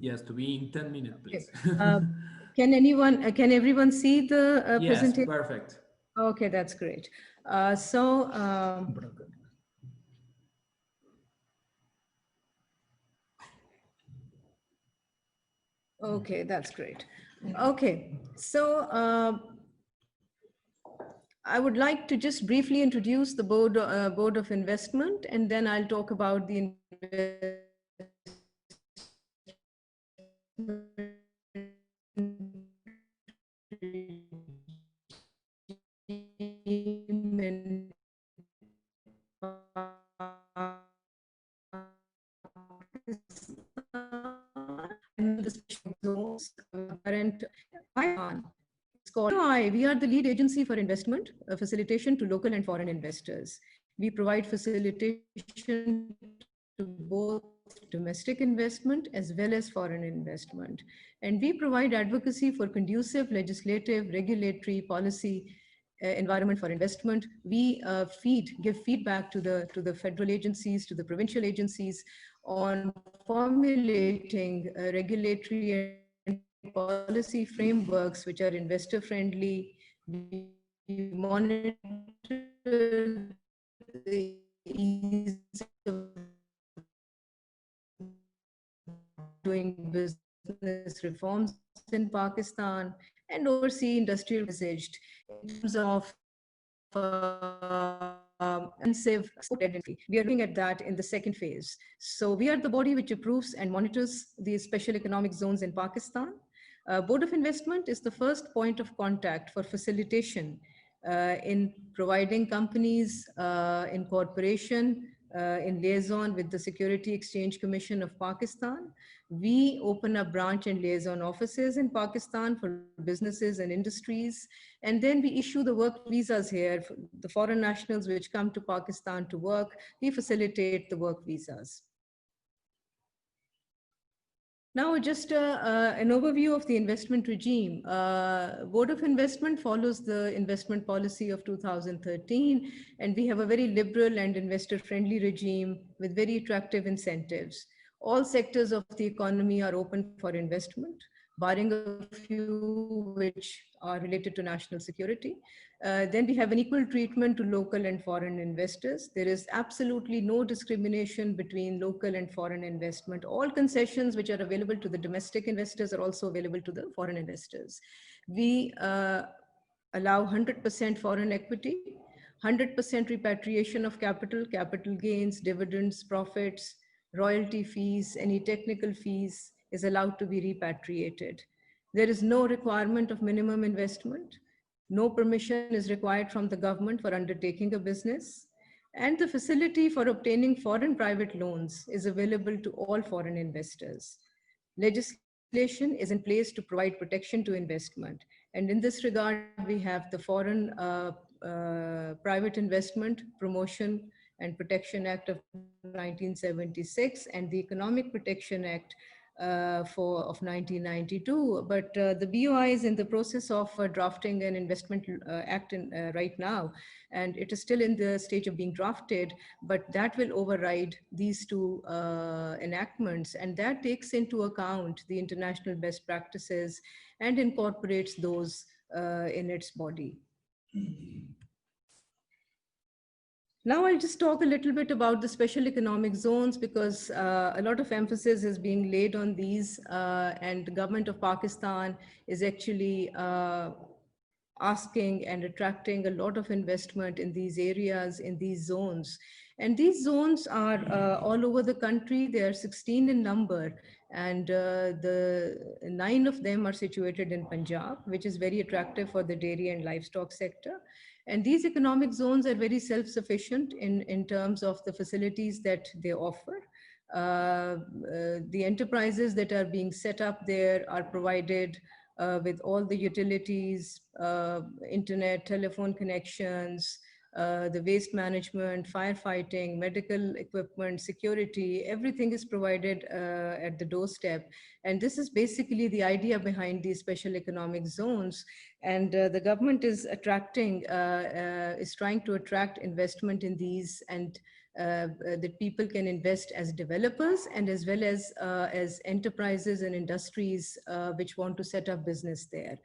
Speaker 5: Yes, to be in 10 minutes, please.
Speaker 6: Can everyone see the presentation?
Speaker 5: Yes, perfect.
Speaker 6: Okay, that's great. Okay, that's great. Okay, so I would like to just briefly introduce the Board of Investment, and then I'll talk about the It's called We are the lead agency for investment facilitation to local and foreign investors. We provide facilitation to both domestic investment as well as foreign investment. And we provide advocacy for conducive legislative, regulatory, policy environment for investment. We give feedback to the federal agencies, to the provincial agencies on formulating regulatory and policy frameworks which are investor friendly. We monitor the ease of doing business reforms in Pakistan and oversee industrial messaged in terms of we are looking at that in the second phase. So we are the body which approves and monitors the special economic zones in Pakistan. Board of Investment is the first point of contact for facilitation in providing companies in cooperation in liaison with the Security Exchange Commission of Pakistan. We open up branch and liaison offices in Pakistan for businesses and industries. And then we issue the work visas here for the foreign nationals which come to Pakistan to work. We facilitate the work visas. Now, just an overview of the investment regime. Board of Investment follows the investment policy of 2013, and we have a very liberal and investor-friendly regime with very attractive incentives. All sectors of the economy are open for investment, barring a few which are related to national security. Then we have an equal treatment to local and foreign investors. There is absolutely no discrimination between local and foreign investment. All concessions which are available to the domestic investors are also available to the foreign investors. We allow 100% foreign equity, 100% repatriation of capital, capital gains, dividends, profits, royalty fees, any technical fees is allowed to be repatriated. There is no requirement of minimum investment. No permission is required from the government for undertaking a business. And the facility for obtaining foreign private loans is available to all foreign investors. legislation is in place to provide protection to investment. And in this regard, we have the Foreign Private Investment Promotion and Protection Act of 1976 and the Economic Protection Act of 1992, but the BOI is in the process of drafting an investment act right now, and it is still in the stage of being drafted, but that will override these two enactments, and that takes into account the international best practices and incorporates those in its body. Now I'll just talk a little bit about the special economic zones, because a lot of emphasis is being laid on these, and the government of Pakistan is actually asking and attracting a lot of investment in these areas, in these zones. And these zones are all over the country. They are 16 in number, and the 9 of them are situated in Punjab, which is very attractive for the dairy and livestock sector. And these economic zones are very self-sufficient in terms of the facilities that they offer. The enterprises that are being set up there are provided with all the utilities, internet, telephone connections, the waste management, firefighting, medical equipment, security, everything is provided at the doorstep. And this is basically the idea behind these special economic zones. And the government is attracting, is trying to attract investment in these, and that people can invest as developers and as well as enterprises and industries which want to set up business there.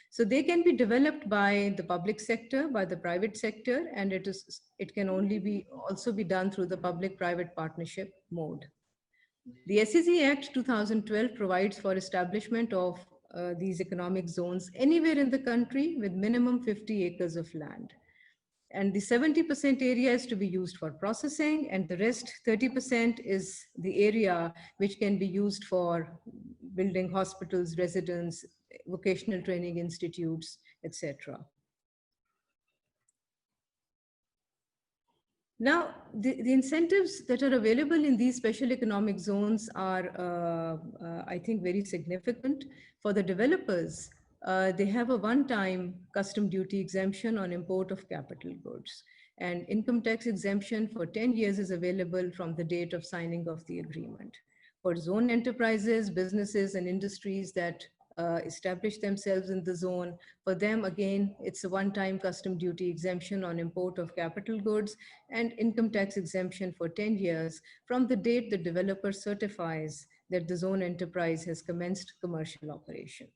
Speaker 6: So they can be developed by the public sector, by the private sector, and it can only also be done through the public-private partnership mode. The SEZ Act 2012 provides for establishment of these economic zones anywhere in the country with minimum 50 acres of land. And the 70% area is to be used for processing, and the rest 30% is the area which can be used for building hospitals, residents, vocational training institutes, etc. Now, the incentives that are available in these special economic zones are, I think, very significant. For the developers, they have a one-time custom duty exemption on import of capital goods, and income tax exemption for 10 years is available from the date of signing of the agreement. For zone enterprises, businesses, and industries that establish themselves in the zone, for them, again, it's a one-time custom duty exemption on import of capital goods and income tax exemption for 10 years from the date the developer certifies that the zone enterprise has commenced commercial operation.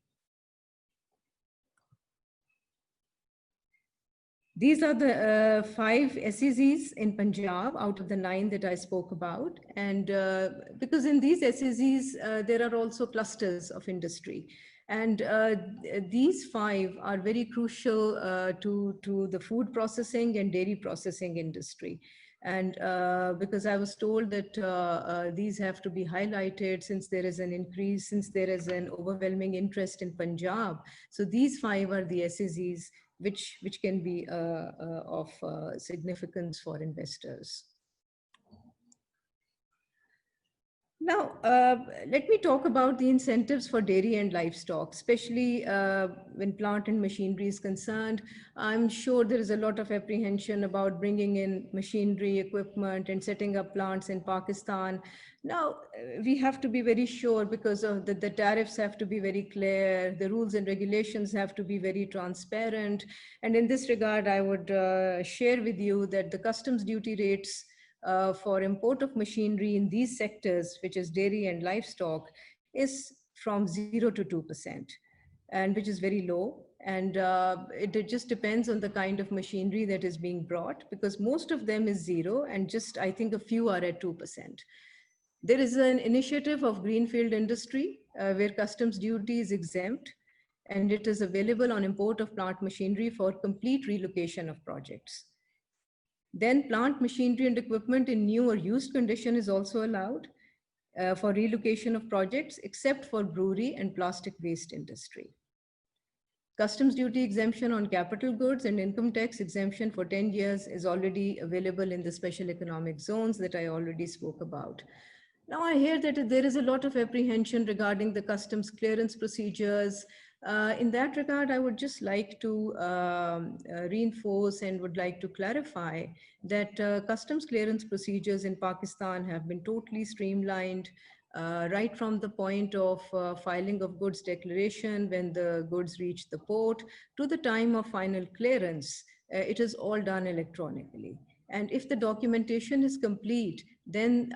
Speaker 6: These are the 5 SEZs in Punjab out of the 9 that I spoke about. And because in these SEZs, there are also clusters of industry. And these 5 are very crucial to the food processing and dairy processing industry. And because I was told that these have to be highlighted since there is an increase, since there is an overwhelming interest in Punjab. So these 5 are the SEZs which can be of significance for investors. Now, let me talk about the incentives for dairy and livestock, especially when plant and machinery is concerned. I'm sure there is a lot of apprehension about bringing in machinery, equipment, and setting up plants in Pakistan. Now, we have to be very sure because of the tariffs have to be very clear, the rules and regulations have to be very transparent. And in this regard, I would share with you that the customs duty rates for import of machinery in these sectors, which is dairy and livestock, is from 0 to 2%, and which is very low. And it just depends on the kind of machinery that is being brought, because most of them is 0, and just I think a few are at 2%. There is an initiative of greenfield industry where customs duty is exempt, and it is available on import of plant machinery for complete relocation of projects. Then plant machinery and equipment in new or used condition is also allowed for relocation of projects, except for brewery and plastic waste industry. Customs duty exemption on capital goods and income tax exemption for 10 years is already available in the special economic zones that I already spoke about. Now I hear that there is a lot of apprehension regarding the customs clearance procedures. In that regard, I would just like to reinforce and would like to clarify that customs clearance procedures in Pakistan have been totally streamlined, right from the point of filing of goods declaration when the goods reach the port to the time of final clearance. It is all done electronically. And if the documentation is complete, then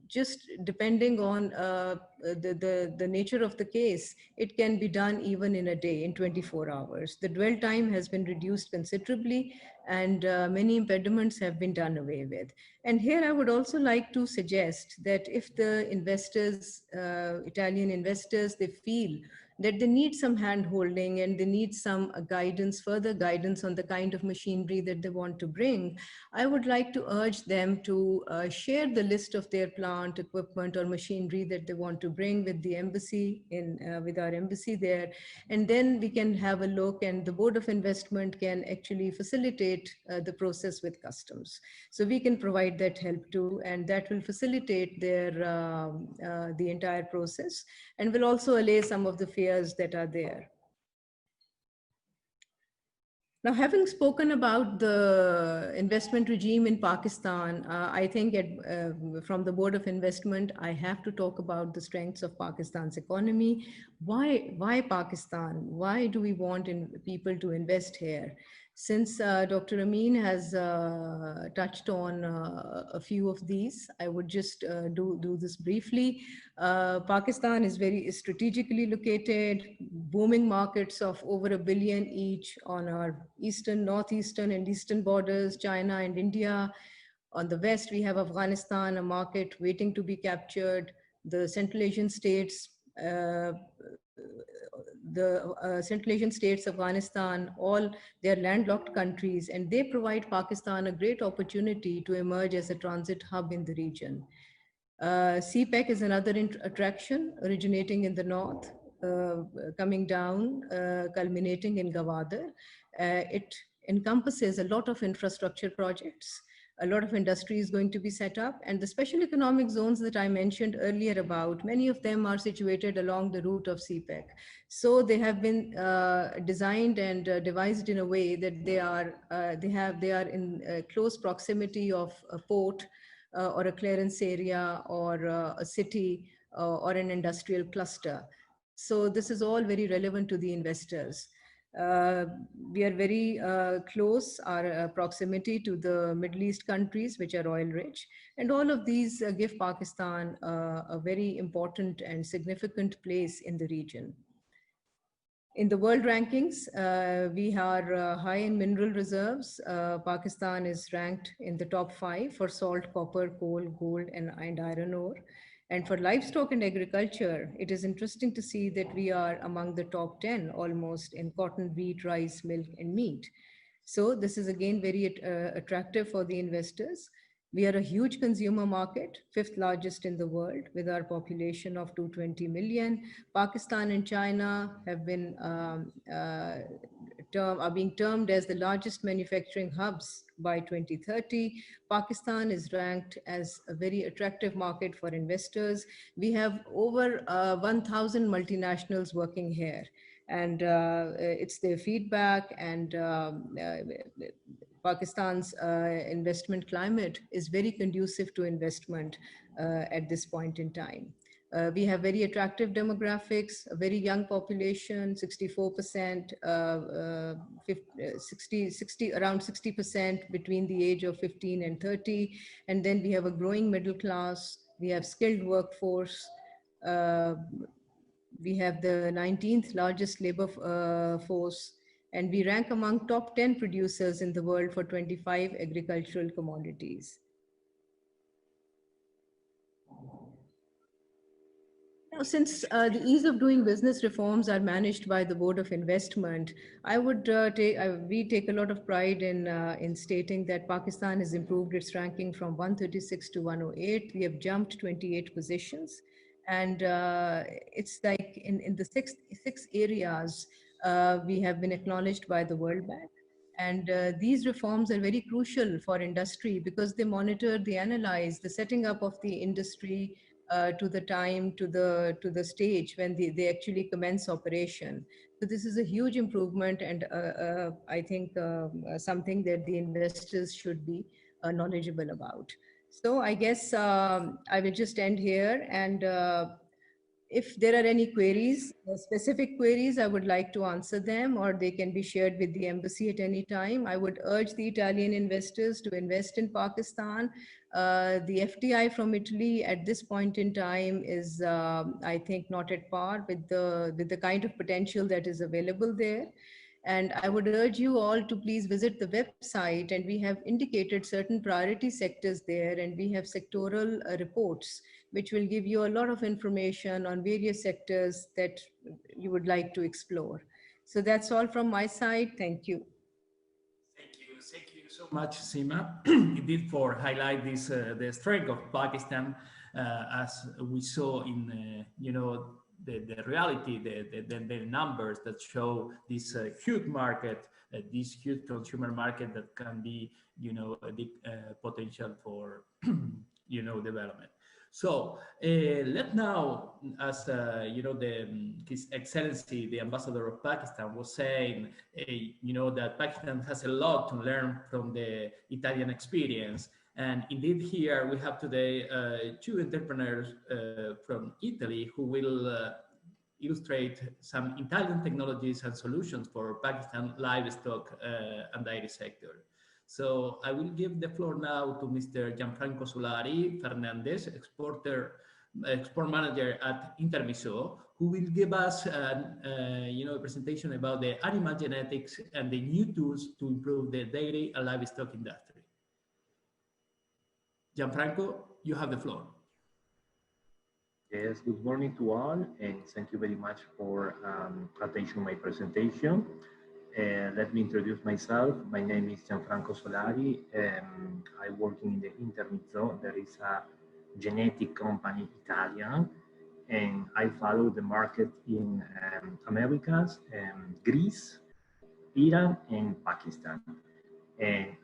Speaker 6: just depending on the nature of the case, it can be done even in a day, in 24 hours. The dwell time has been reduced considerably, and many impediments have been done away with. And here I would also like to suggest that if the investors, Italian investors, they feel that they need some hand holding and they need some guidance, further guidance on the kind of machinery that they want to bring, I would like to urge them to share the list of their plant, equipment, or machinery that they want to bring with the embassy, with our embassy there. And then we can have a look, and the Board of Investment can actually facilitate the process with customs. So we can provide that help too, and that will facilitate their the entire process, and will also allay some of the fears that are there. Now, having spoken about the investment regime in Pakistan, I think from the Board of Investment, I have to talk about the strengths of Pakistan's economy. Why Pakistan? Why do we want people to invest here? Since Dr. Amin has touched on a few of these, I would just do this briefly. Pakistan is very strategically located, booming markets of over $1 billion each on our eastern, northeastern, and eastern borders, China and India. On the west, we have Afghanistan, a market waiting to be captured. The Central Asian states, Central Asian states, Afghanistan, all they're landlocked countries, and they provide Pakistan a great opportunity to emerge as a transit hub in the region. CPEC is another attraction originating in the north, coming down, culminating in Gwadar. It encompasses a lot of infrastructure projects. A lot of industry is going to be set up, and the special economic zones that I mentioned earlier about, many of them are situated along the route of CPEC. So they have been designed and devised in a way that they are in close proximity of a port or a clearance area or a city or an industrial cluster. So this is all very relevant to the investors. We are very close, our proximity to the Middle East countries, which are oil rich. And all of these give Pakistan a very important and significant place in the region. In the world rankings, we are high in mineral reserves. Pakistan is ranked in the top 5 for salt, copper, coal, gold, and iron ore. And for livestock and agriculture, it is interesting to see that we are among the top 10 almost in cotton, wheat, rice, milk, and meat. So this is again very attractive for the investors. We are a huge consumer market, 5th largest in the world with our population of 220 million. Pakistan and China have been are being termed as the largest manufacturing hubs by 2030. Pakistan is ranked as a very attractive market for investors. We have over 1,000 multinationals working here, and it's their feedback and Pakistan's investment climate is very conducive to investment at this point in time. We have very attractive demographics, a very young population, 64%, around 60% between the age of 15 and 30. And then we have a growing middle class. We have skilled workforce. We have the 19th largest labor force. And we rank among top 10 producers in the world for 25 agricultural commodities. Now, since the ease of doing business reforms are managed by the Board of Investment, I would we take a lot of pride in stating that Pakistan has improved its ranking from 136 to 108. We have jumped 28 positions, and it's like in the six areas we have been acknowledged by the World Bank. And these reforms are very crucial for industry because they monitor, they analyze the setting up of the industry to the time, to the stage when they actually commence operation. So this is a huge improvement, and I think something that the investors should be knowledgeable about. So I guess I will just end here, and if there are any queries, specific queries, I would like to answer them, or they can be shared with the embassy at any time. I would urge the Italian investors to invest in Pakistan. The FDI from Italy at this point in time is, I think, not at par with the kind of potential that is available there. And I would urge you all to please visit the website, and we have indicated certain priority sectors there, and we have sectoral reports which will give you a lot of information on various sectors that you would like to explore. So that's all from my side. Thank you.
Speaker 5: Thank you so much, Seema, indeed, for highlight this the strength of Pakistan, as we saw in the reality, the numbers that show this huge market, this huge consumer market that can be a big potential for development. So let now, as His Excellency, the Ambassador of Pakistan, was saying, that Pakistan has a lot to learn from the Italian experience. And indeed, here we have today two entrepreneurs from Italy who will illustrate some Italian technologies and solutions for Pakistan livestock and dairy sector. So I will give the floor now to Mr. Gianfranco Solari Fernandez, export manager at Intermiso, who will give us a presentation about the animal genetics and the new tools to improve the dairy and livestock industry. Gianfranco, you have the floor.
Speaker 8: Yes, good morning to all, and thank you very much for attention to my presentation. Let me introduce myself. My name is Gianfranco Solari. I work in the Intermiso. There is a genetic company, Italian, and I follow the market in Americas, Greece, Iran, and Pakistan. And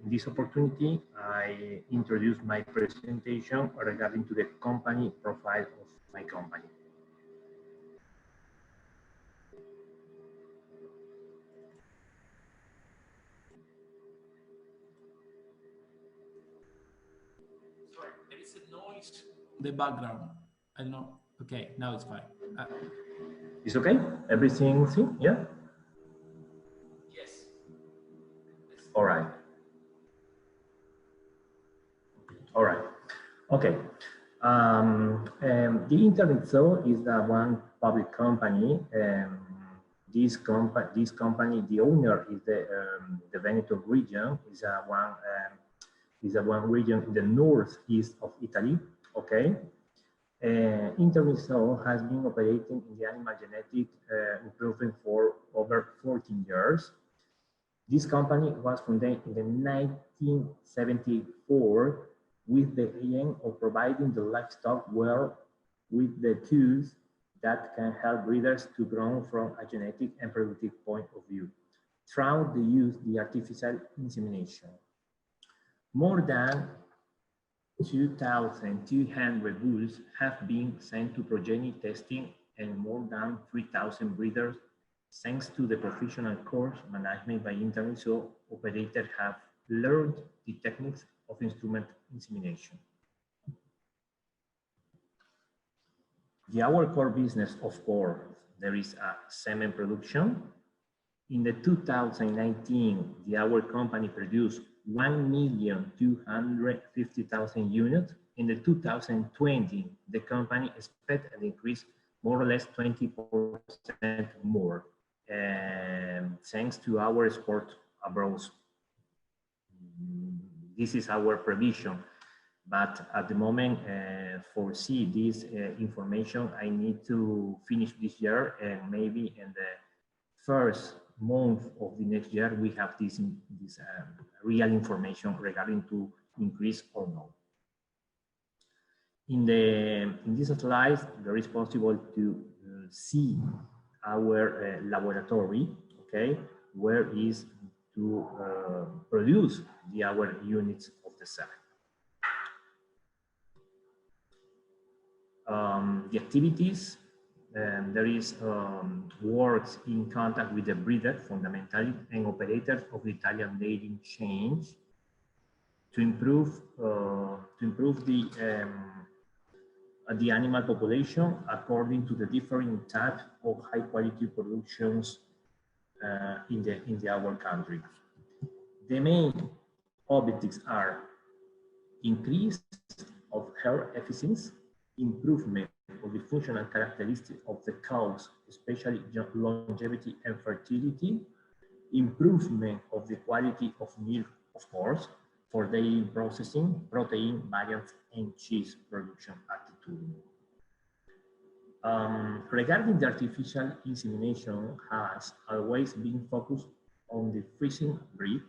Speaker 8: in this opportunity, I introduce my presentation regarding to the company profile of my company.
Speaker 5: Sorry, there is a noise in the background. I don't know. Okay, now it's fine.
Speaker 8: It's okay? Everything, yeah?
Speaker 5: Yes.
Speaker 8: All right. All right. Okay. The Intermiso is one public company. This company, the owner is the Veneto region. Is one region in the northeast of Italy. Okay. Intermiso has been operating in the animal genetic improvement for over 14 years. This company was founded in 1974 with the aim of providing the livestock world with the tools that can help breeders to grow from a genetic and productive point of view through the use of the artificial insemination. More than 2,200 bulls have been sent to progeny testing, and more than 3,000 breeders, thanks to the professional course management by Intermiso, operators have learned the techniques of instrument insemination. Our core business, of course, there is a semen production. In the 2019, our company produced 1,250,000 units. In the 2020, the company expects an increase more or less 20% more, thanks to our export abroad. This is our provision, but at the moment, foresee this information, I need to finish this year, and maybe in the first month of the next year, we have this real information regarding to increase or no. In this slide, there is possible to see our laboratory. Okay, where is to produce our units of the cell. The activities, there is works in contact with the breeder fundamentally and operators of the Italian dairy chain to improve the animal population according to the different types of high quality productions in our country. The main objectives are increase of hair efficiency, improvement of the functional characteristics of the cows, especially longevity and fertility, improvement of the quality of milk, of course, for dairy processing, protein, variants, and cheese production attitude. Regarding the artificial insemination has always been focused on the freezing breed,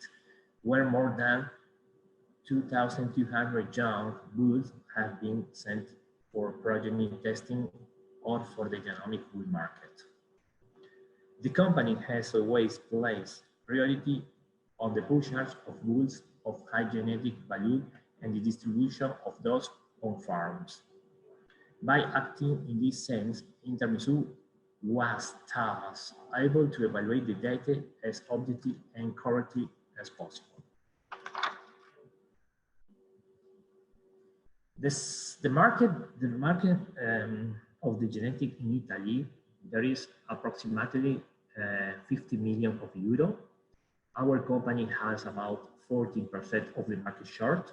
Speaker 8: where more than 2,200 young bulls have been sent for progeny testing or for the genomic bull market. The company has always placed priority on the purchase of bulls of high genetic value and the distribution of those on farms. By acting in this sense, Intermisu was thus able to evaluate the data as objective and correctly as possible. The market of the genetic in Italy, there is approximately 50 million of euro. Our company has about 14% of the market share.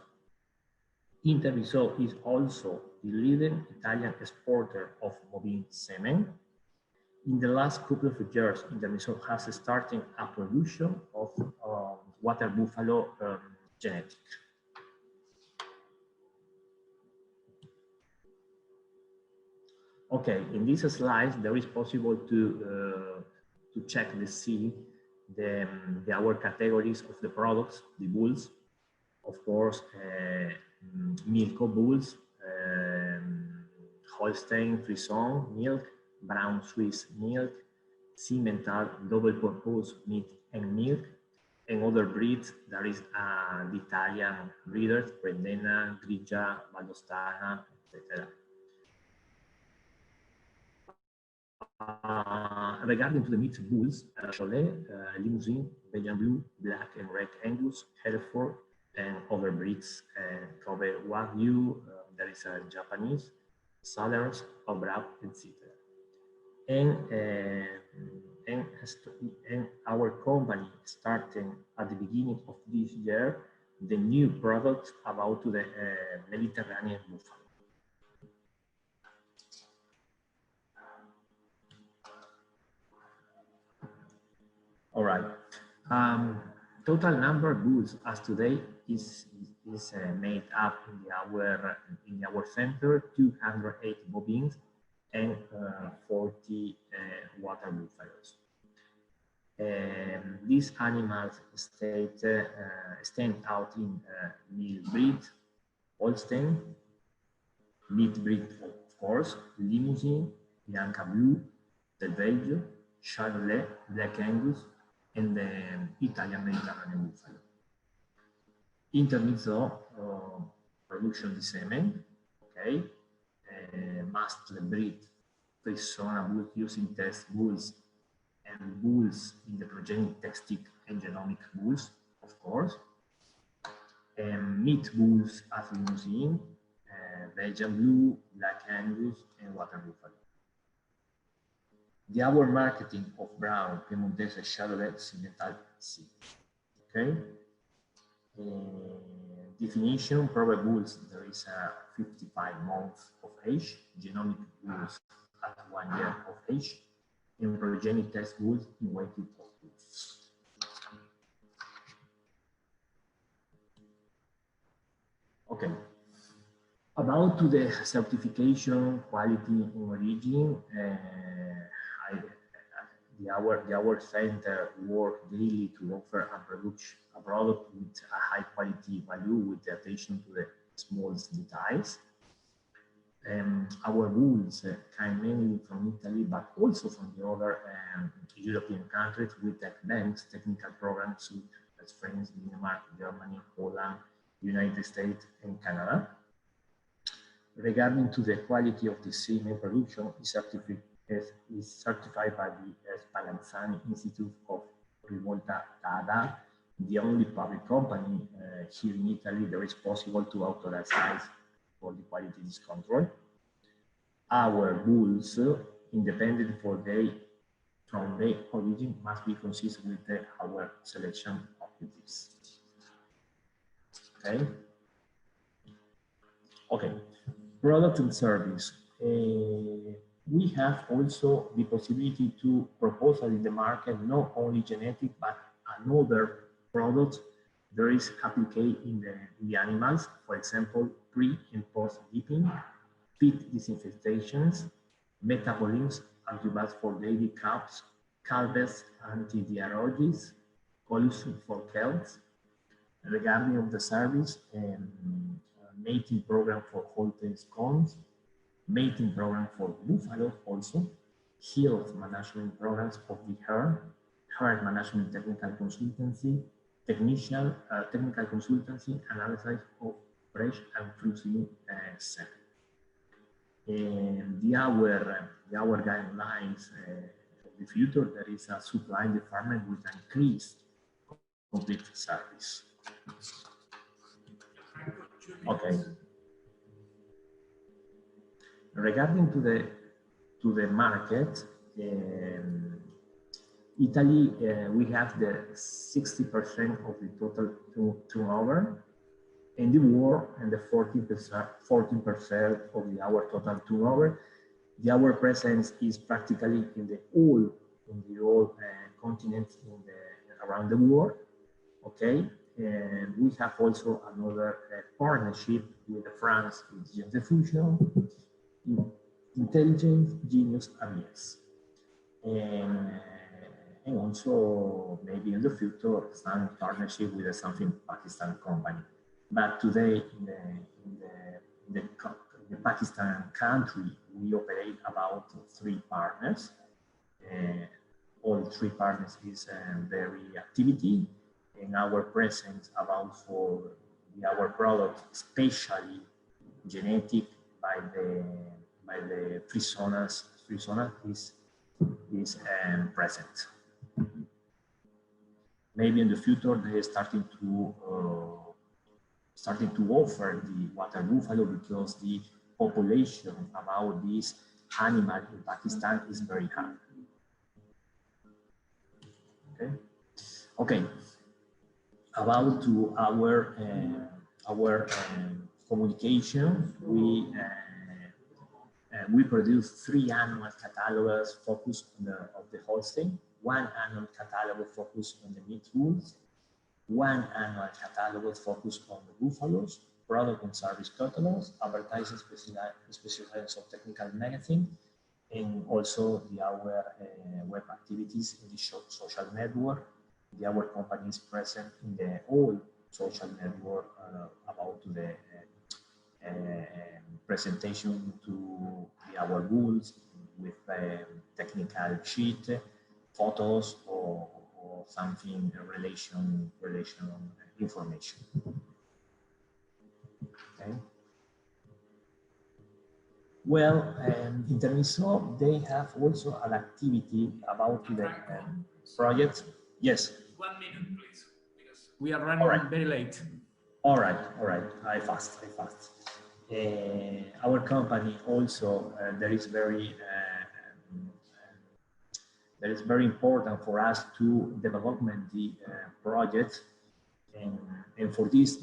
Speaker 8: Intermiso is also the leading Italian exporter of bovine semen. In the last couple of years, Intermiso has started a production of water buffalo genetic. Okay, in this slide, there is possible to check our categories of the products, the bulls, of course, Milko bulls, Holstein Frison milk, Brown Swiss milk, Simmental double purpose meat and milk, and other breeds. There is the Italian breeders, Predena, Grigia, Valdostana, etc. Regarding to the meat bulls, Cholet, Limousin, Belgian Blue, Black and Red Angus, Hereford, and other breeds cover Wagyu. There is a Japanese, Southern, Obrab, etc. And our company starting at the beginning of this year the new products about the Mediterranean buffalo. All right. Total number of bulls as today is made up in our center 208 bovines and 40 water buffaloes. These animals stand out in milk breed, Holstein, meat breed of course, Limousin, Bianca Blue, Del Belgio, Charolais, Black Angus, and the Italian Mediterranean buffalo. Intermezzo production di semen, okay, master breed, persona bulls using test bulls and bulls in the progeny testing and genomic bulls, of course, and meat bulls as Limousin, Belgian Blue, Black Angus, and water buffalo. The hour marketing of Brown, Piemontese, Charolais, Simmental, C. Okay. Definition: proper bulls. There is a 55 months of age. Genomic bulls at 1 year of age, and progeny test bulls in weighted of bulls. Okay. About to the certification, quality, and origin. Our center work daily to offer a product with a high quality value with the attention to the small details. Our rules came mainly from Italy, but also from the other European countries with banks, technical programs such as France, Denmark, Germany, Poland, United States, and Canada. Regarding to the quality of the semen production, is certified by the Spallanzani Institute of Rivolta Dada, the only public company here in Italy that is possible to authorize for the quality control. Our bulls, independent from their origin, must be consistent with our selection objectives. Okay. Okay. Product and service. We have also the possibility to propose in the market not only genetic but another product there is applied in the animals, for example, pre and post dipping, feed disinfectations, metabolisms, antibiotics for daily calves, calves antidiarrheals, collusion for health. Regarding of the service, mating program for Holstein cones, mating program for buffalo also, health management programs of the herd management technical consultancy, technical consultancy, analysis of fresh and frozen semen. And our guidelines of the future, there is a supply the farmer with increased complete service. Okay. Regarding to the market, Italy, we have the 60% of the total turnover, and the world and the 14% of our total turnover. Our presence is practically in the all continents around the world. Okay, and we have also another partnership with France, with Gender Fusion, Intelligence, Genius, and Yes. And also maybe in the future some partnership with something Pakistan company. But today in the Pakistan country, we operate about 3 partners. All 3 partners is very activity, and our presence about for our product, especially genetic by the Frisona is present. Maybe in the future they are starting to offer the water buffalo because the population about this animal in Pakistan is very high. Okay. Okay. About to our communication, we produce 3 annual catalogs focused on the Holstein, 1 annual catalog focused on the meat bulls, 1 annual catalog focused on the buffaloes, product and service catalogs, advertising specialized of technical magazine, and also our web activities in the social network. Our company is present in the all social network about the presentation to our bulls with technical sheet, photos, or something relation information. Okay. Well, in terms of, they have also an activity about the project. Yes.
Speaker 5: 1 minute, please, because we are running very late.
Speaker 8: All right. I fast. Our company also that is very important for us to develop the project, and for this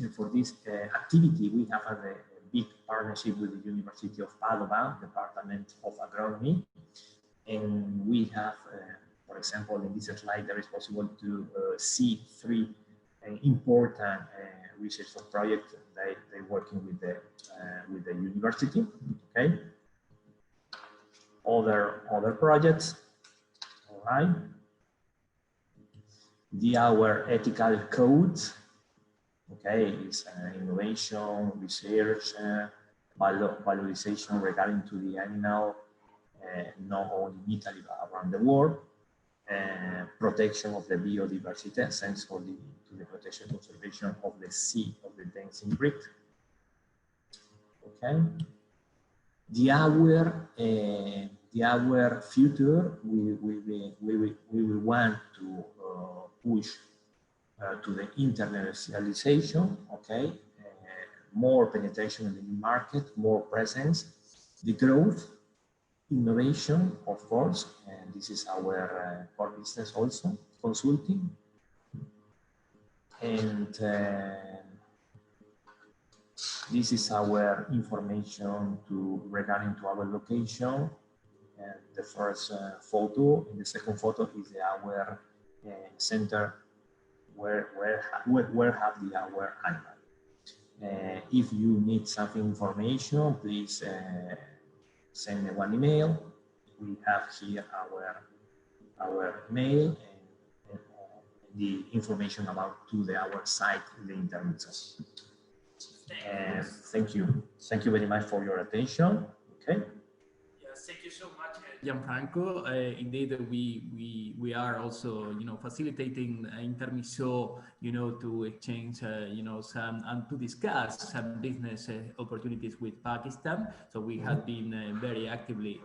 Speaker 8: activity we have a big partnership with the University of Padova, Department of Agronomy, and we have, for example, in this slide there is possible to see 3 important research projects. They working with the university. Okay. Other projects. All right. Our ethical codes. Okay, it's innovation, research, valorization regarding to the animal, not only in Italy, but around the world. Protection of the biodiversity, thanks to the protection and conservation of the sea, of the dancing breed. Okay. Our future, we want to push to the internationalization, okay, more penetration in the new market, more presence, the growth, innovation, of course, and this is our core business also, consulting, and this is our information regarding to our location. And the first photo, and the second photo is our center where have our animal. If you need some information, please send me one email. We have here our mail and the information about our site in the internet. And thank you very much for your attention. Okay.
Speaker 5: Yes, thank you so much, Gianfranco. Indeed, we are also, facilitating intermiso, to exchange, some and to discuss some business opportunities with Pakistan. So we have been very actively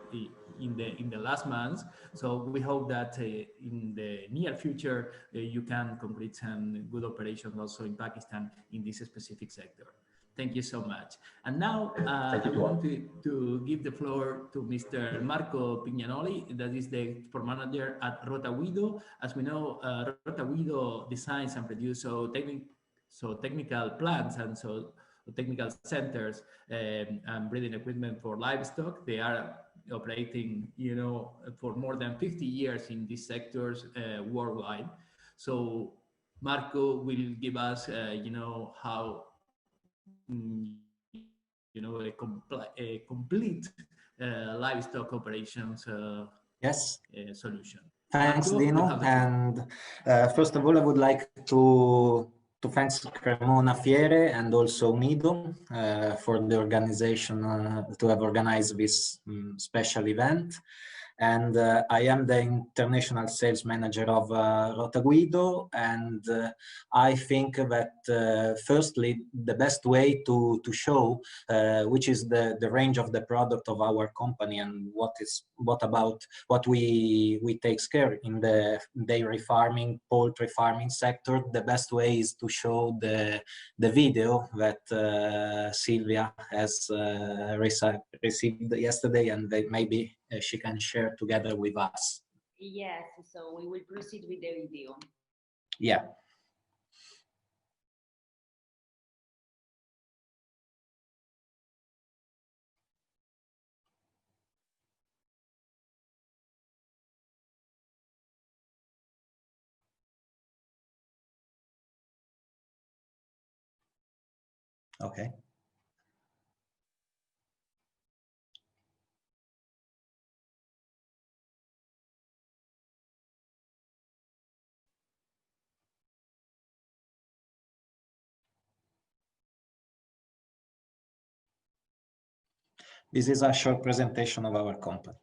Speaker 5: in the last months. So we hope that in the near future you can complete some good operations also in Pakistan in this specific sector. Thank you so much. And now I want to give the floor to Mr. Marco Pignanoli, that is the export manager at Rotaguido. As we know, Rotaguido designs and produces technical plants and technical centers and breeding equipment for livestock. They are operating, for more than 50 years in these sectors worldwide. So Marco will give us, how a complete livestock operations
Speaker 10: yes.
Speaker 5: Solution.
Speaker 10: Thanks,
Speaker 5: Marco,
Speaker 10: Dino. And first of all, I would like to thank CremonaFiere and also UNIDO for the organization to have organized this special event. And I am the international sales manager of Rotaguido, and I think that firstly, the best way to show which is the range of the product of our company and what we take care in the dairy farming, poultry farming sector, the best way is to show the video that Silvia has received yesterday, and maybe she can share together with us.
Speaker 1: Yes, so we will proceed with the video.
Speaker 10: Yeah. Okay. This is a short presentation of our company.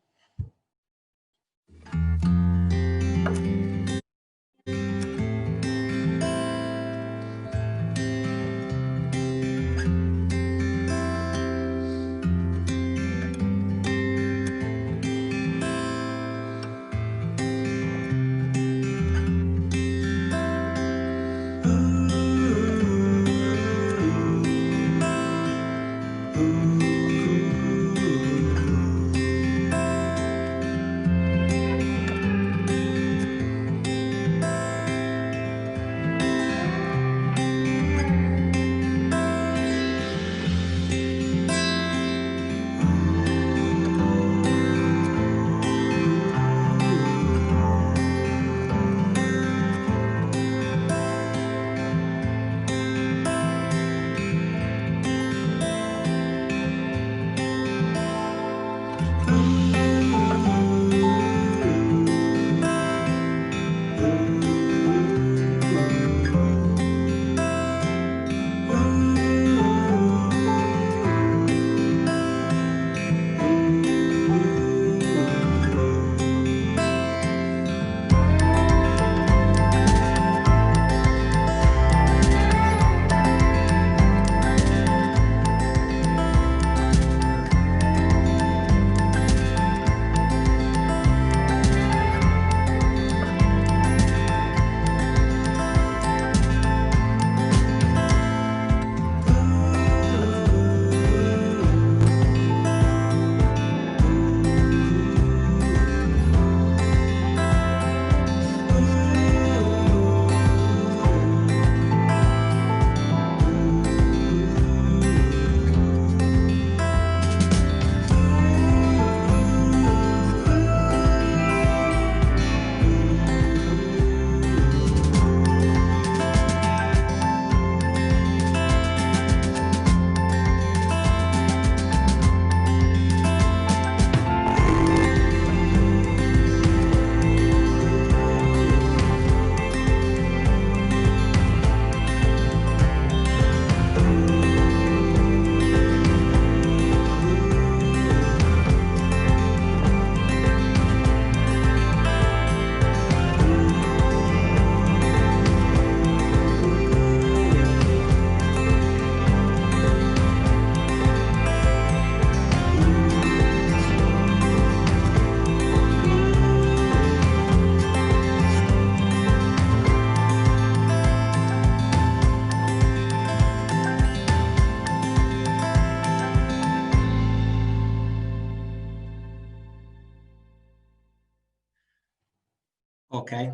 Speaker 10: Okay,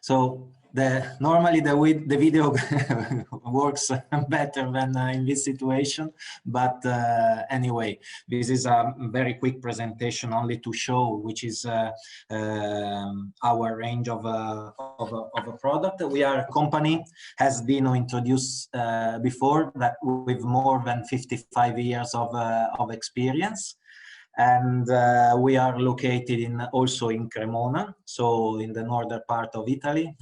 Speaker 10: so normally the video works better than in this situation, but anyway, this is a very quick presentation only to show which is our range of a product. We are a company, as Dino introduced before, that with more than 55 years of experience. And we are located also in Cremona, so in the northern part of Italy,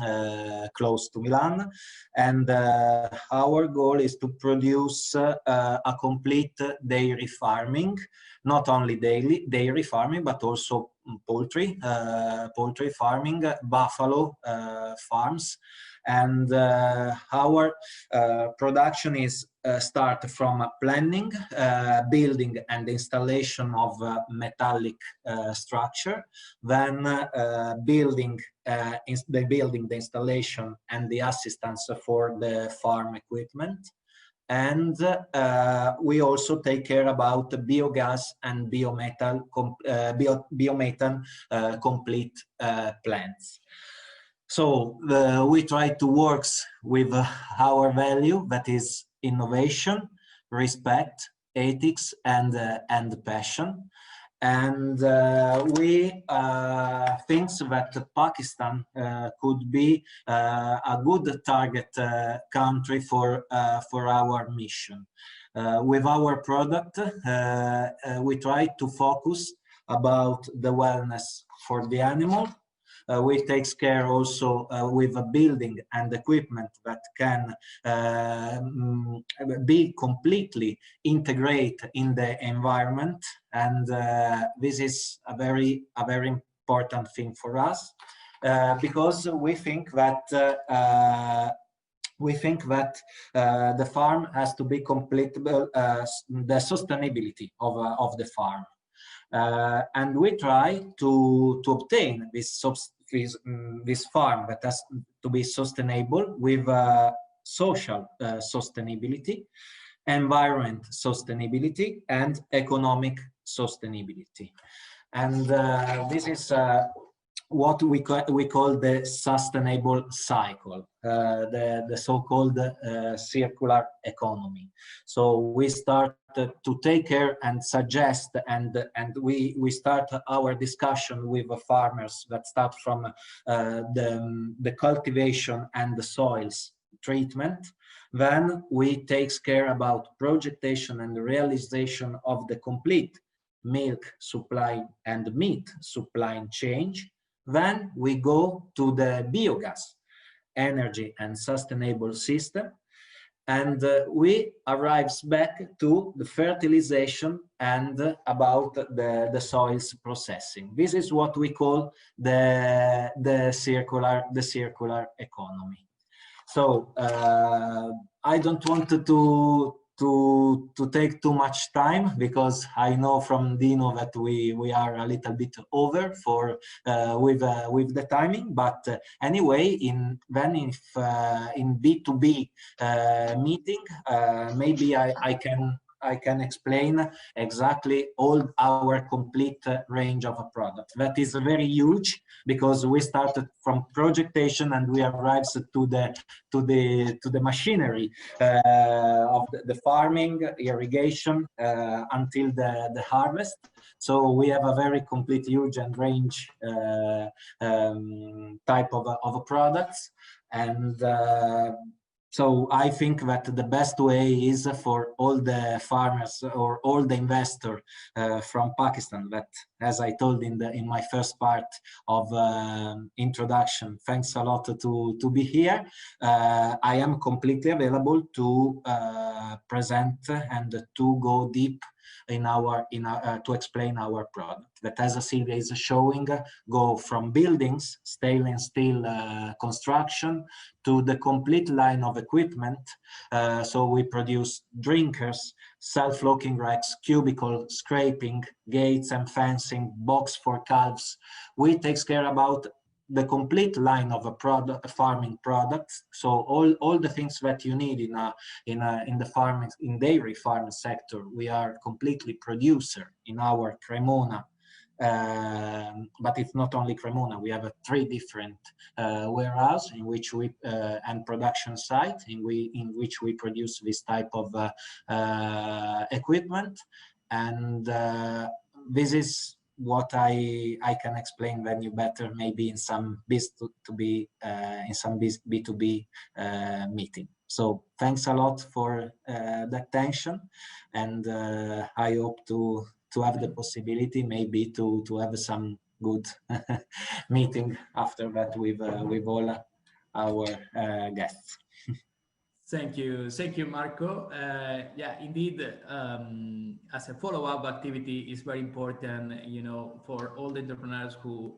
Speaker 10: close to Milan. And our goal is to produce a complete dairy farming, not only dairy farming, but also poultry farming, buffalo farms. And our production is start from planning, building and installation of metallic structure, then building the installation and the assistance for the farm equipment. And we also take care about biogas and biomethane complete plants. So we try to work with our value, that is innovation, respect, ethics, and passion. And we think that Pakistan could be a good target country for our mission. With our product, we try to focus about the wellness for the animal. We take care also with a building and equipment that can be completely integrated in the environment, and this is a very important thing for us because we think that the farm has to be completable, the sustainability of the farm. And we try to obtain this farm that has to be sustainable with social sustainability, environment sustainability, and economic sustainability. And this is what we call the sustainable cycle, the so-called circular economy. So we start to take care and suggest, and we start our discussion with the farmers that start from the cultivation and the soils treatment. Then we take care about projection and realization of the complete milk supply and meat supply chain. Then we go to the biogas, energy and sustainable system, and we arrive back to the fertilization and about the soils processing. This is what we call the circular economy. So I don't want to take too much time, because I know from Dino that we are a little bit over for with the timing. But anyway, in B2B meeting, maybe I can explain exactly all our complete range of a product. That is very huge, because we started from projection and we arrived to the machinery of the farming, irrigation, until the harvest. So we have a very complete, huge and range type of products. And so I think that the best way is for all the farmers or all the investors from Pakistan, that, as I told in my first part of introduction, thanks a lot to be here. I am completely available to present and to go deep to explain our product. That, as Silvia is showing, go from buildings, stainless steel construction, to the complete line of equipment. So we produce drinkers, self-locking racks, cubicle, scraping, gates and fencing, box for calves. We take care about the complete line of a farming products. So all the things that you need in the farming, in dairy farming sector, we are completely producer in our Cremona but it's not only Cremona. We have 3 different warehouses in which we and production site in which we produce this type of equipment, and this is what I can explain then you better maybe in some B2B in some B2B meeting. So thanks a lot for the attention, and I hope to have the possibility maybe to have some good meeting after that with all our guests.
Speaker 5: Thank you, Marco. Yeah, indeed, as a follow-up activity is very important, you know, for all the entrepreneurs who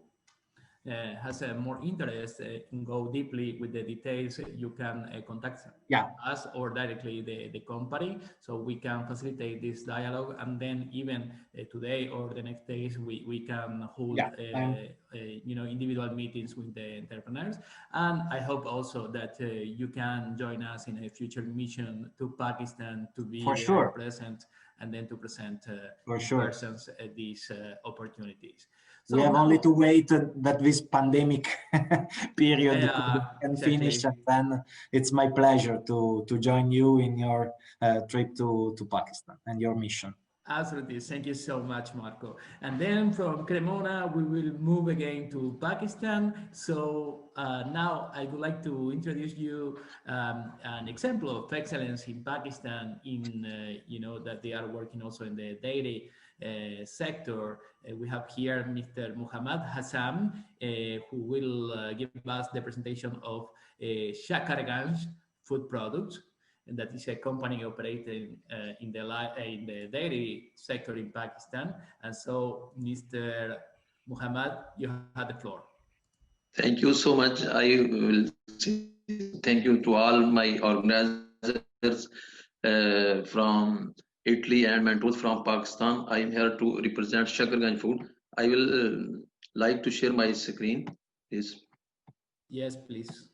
Speaker 5: has more interest in go deeply with the details. You can contact us or directly the company, so we can facilitate this dialogue, and then even today or the next days we can hold you know, individual meetings with the entrepreneurs. And I hope also that you can join us in a future mission to Pakistan to be present and then to present persons these opportunities. So
Speaker 10: we have only to wait that this pandemic period can finish, and then it's my pleasure to join you in your trip to Pakistan and your mission.
Speaker 5: Absolutely. Thank you so much, Marco. And then from Cremona, we will move again to Pakistan. So now I would like to introduce you an example of excellence in Pakistan in, you know, that they are working also in the dairy sector. We have here Mr. Muhammad Hassan, who will give us the presentation of Shakarganj Food Products, and that is a company operating in the dairy sector in Pakistan. And so, Mr. Muhammad, you have the floor.
Speaker 4: Thank you so much. I will say thank you to all my organizers from Italy and mentors from Pakistan. I am here to represent Shakarganj Food. I will like to share my screen, please.
Speaker 5: Yes, please.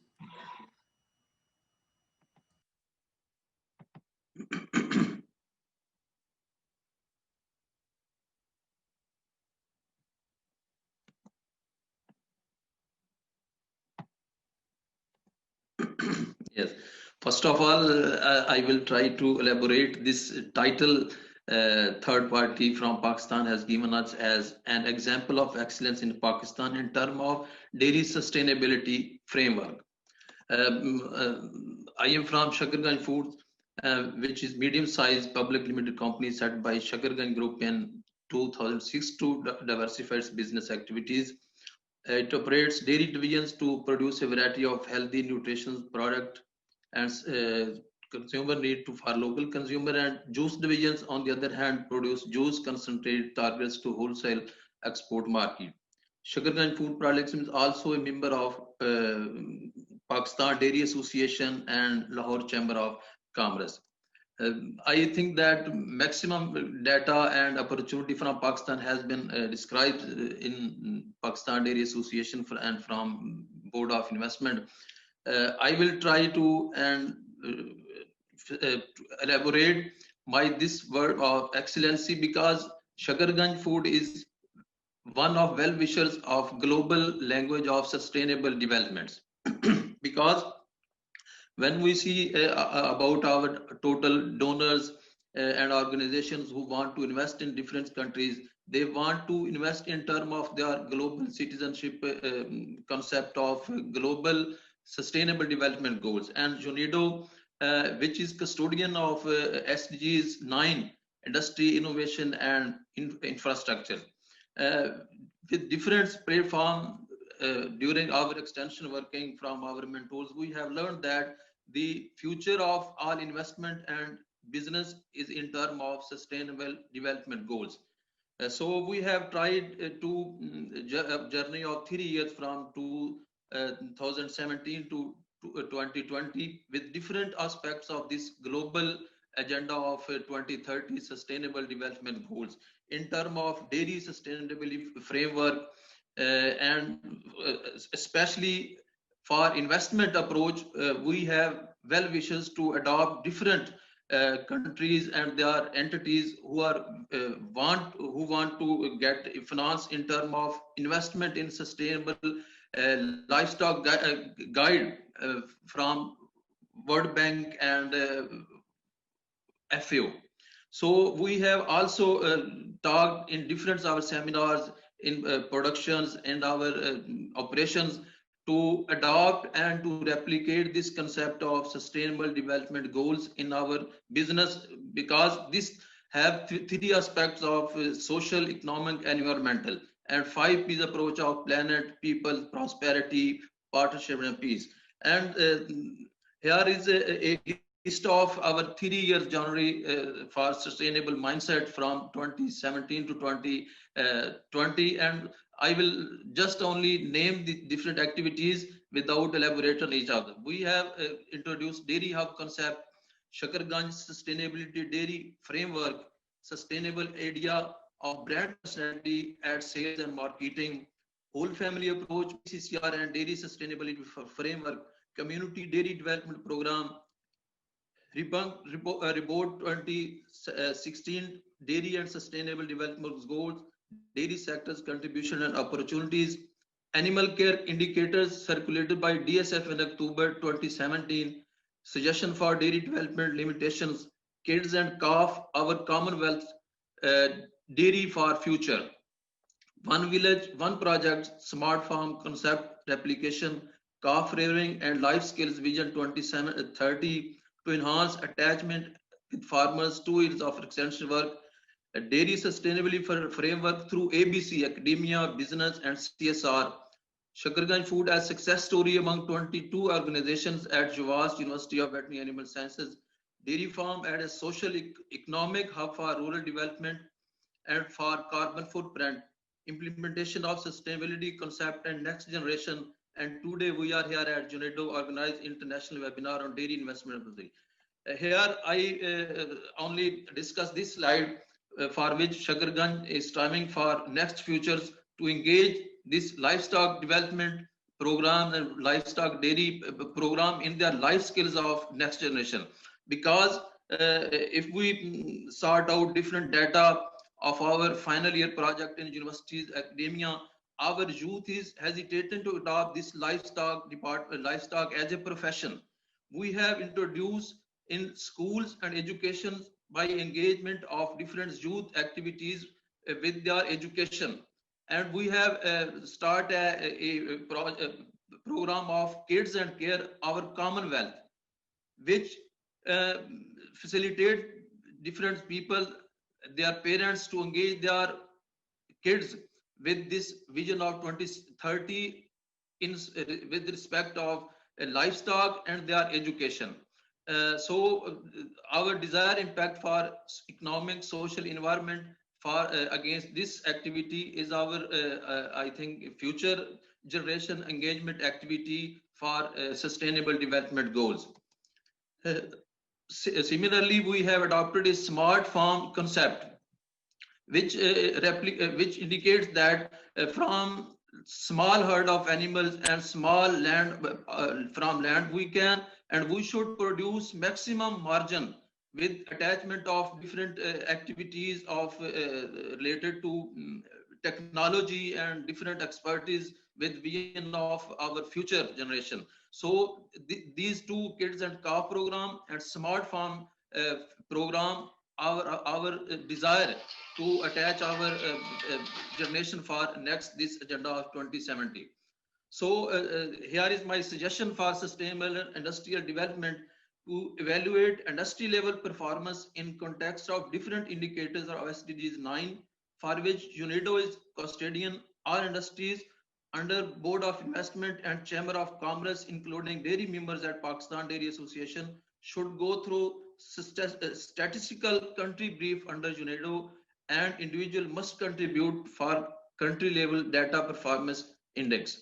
Speaker 4: Yes. First of all, I will try to elaborate this title. Third party from Pakistan has given us as an example of excellence in Pakistan in terms of dairy sustainability framework. I am from Shakarganj Foods, which is medium-sized public limited company set by Shakarganj Group in 2006 to diversify its business activities. It operates dairy divisions to produce a variety of healthy nutrition product and consumer need for local consumer, and juice divisions on the other hand produce juice concentrate targets to wholesale export market. Shakarganj Food Products is also a member of Pakistan Dairy Association and Lahore Chamber of Commerce. I think that maximum data and opportunity from Pakistan has been described in Pakistan Dairy Association and from Board of Investment. I will try to elaborate this word of excellency, because Shakarganj Food is one of well-wishers of global language of sustainable developments. Because when we see about our total donors and organizations who want to invest in different countries, they want to invest in terms of their global citizenship concept of global sustainable development goals. And UNIDO, which is custodian of SDGs 9, industry, innovation and infrastructure. With different platforms during our extension working from our mentors, we have learned that the future of all investment and business is in terms of sustainable development goals. So we have tried to journey of 3 years from 2017 to 2020 with different aspects of this global agenda of 2030 sustainable development goals in terms of dairy sustainability framework, and especially for investment approach, we have well wishes to adopt different countries and their entities who are want to get finance in terms of investment in sustainable livestock guide from World Bank and FAO. So we have also talked in different our seminars in productions and our operations to adopt and to replicate this concept of sustainable development goals in our business, because this have three aspects of social, economic, and environmental, and 5 P's approach of planet, people, prosperity, partnership, and peace. And here is a list of our 3 years journey for sustainable mindset from 2017 to 2020, and I will just only name the different activities without elaborating on each other. We have introduced dairy hub concept, Shakarganj sustainability dairy framework, sustainable idea of brand personality at sales and marketing, whole family approach, CCR and dairy sustainability framework, community dairy development program, report 2016 dairy and sustainable development goals, dairy sector's contribution and opportunities, animal care indicators circulated by DSF in October 2017, suggestion for dairy development limitations, kids and calf, our commonwealth, dairy for future, one village, one project, smart farm concept replication, calf rearing and life skills vision 2030 to enhance attachment with farmers, 2 years of extension work, a dairy sustainability framework through ABC, academia, business, and CSR. Shakarganj Food as success story among 22 organizations at Javas University of Veterinary Animal Sciences. Dairy farm as a social economic hub for rural development and for carbon footprint, implementation of sustainability concept and next generation. And today we are here at UNIDO organized international webinar on dairy investment. Here I only discuss this slide for which Shakarganj is striving for next futures to engage this livestock development program and livestock dairy program in their life skills of next generation. Because if we sort out different data of our final year project in universities, academia, our youth is hesitating to adopt this livestock as a profession. We have introduced in schools and education by engagement of different youth activities with their education. And we have started a program of kids and care, our commonwealth, which facilitate different people, their parents to engage their kids with this vision of 2030 with respect of livestock and their education. So our desired impact for economic, social, environment for against this activity is our I think future generation engagement activity for sustainable development goals. Similarly, we have adopted a smart farm concept, which indicates that from small herd of animals and small land from land we can and we should produce maximum margin with attachment of different activities of related to technology and different expertise with vision of our future generation. So these two kids and calf program and smart farm program, our desire to attach our generation for next this agenda of 2070. So here is my suggestion for sustainable industrial development to evaluate industry level performance in context of different indicators of SDGs 9, for which UNIDO is custodian. All industries under Board of Investment and Chamber of Commerce, including dairy members at Pakistan Dairy Association, should go through statistical country brief under UNIDO, and individual must contribute for country level data performance index.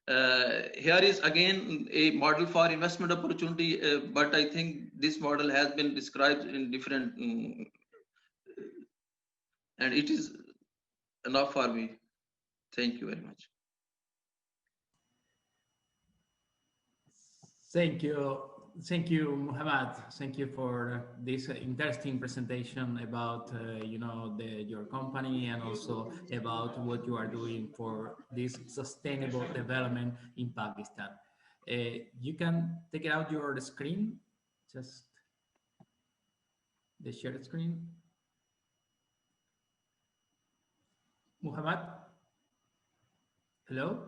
Speaker 4: Here is again a model for investment opportunity, but I think this model has been described in different and it is enough for me. Thank you very much.
Speaker 5: Thank you. thank you, Muhammad. Thank you for this interesting presentation about, you know, your company and also about what you are doing for this sustainable development in Pakistan. You can take it out your screen, just the shared screen. Muhammad, hello?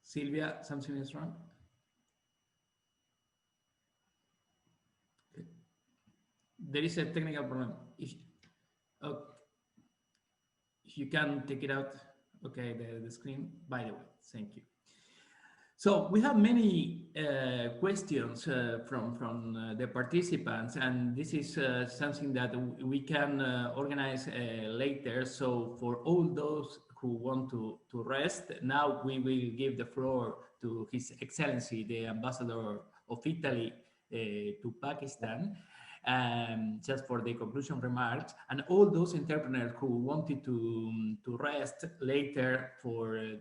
Speaker 5: Sylvia, something is wrong? Okay. There is a technical problem. If you can take it out, okay, the screen, by the way, thank you. So we have many questions from the participants, and this is something that we can organize later. So for all those who want to rest, now we will give the floor to His Excellency, the Ambassador of Italy to Pakistan, just for the conclusion remarks, and all those entrepreneurs who wanted to rest later for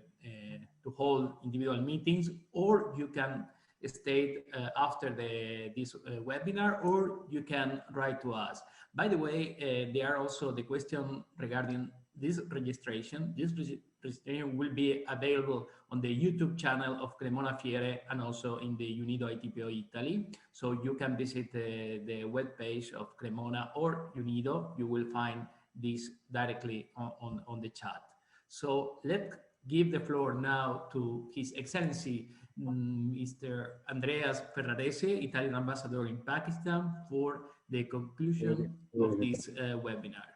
Speaker 5: to hold individual meetings, or you can stay after this webinar, or you can write to us. By the way, there are also the question regarding this registration. This registration will be available on the YouTube channel of CremonaFiere and also in the UNIDO ITPO Italy. So you can visit the webpage of Cremona or UNIDO. You will find this directly on the chat. So let's give the floor now to His Excellency, Mr. Andreas Ferrarese, Italian Ambassador in Pakistan, for the conclusion of this webinar.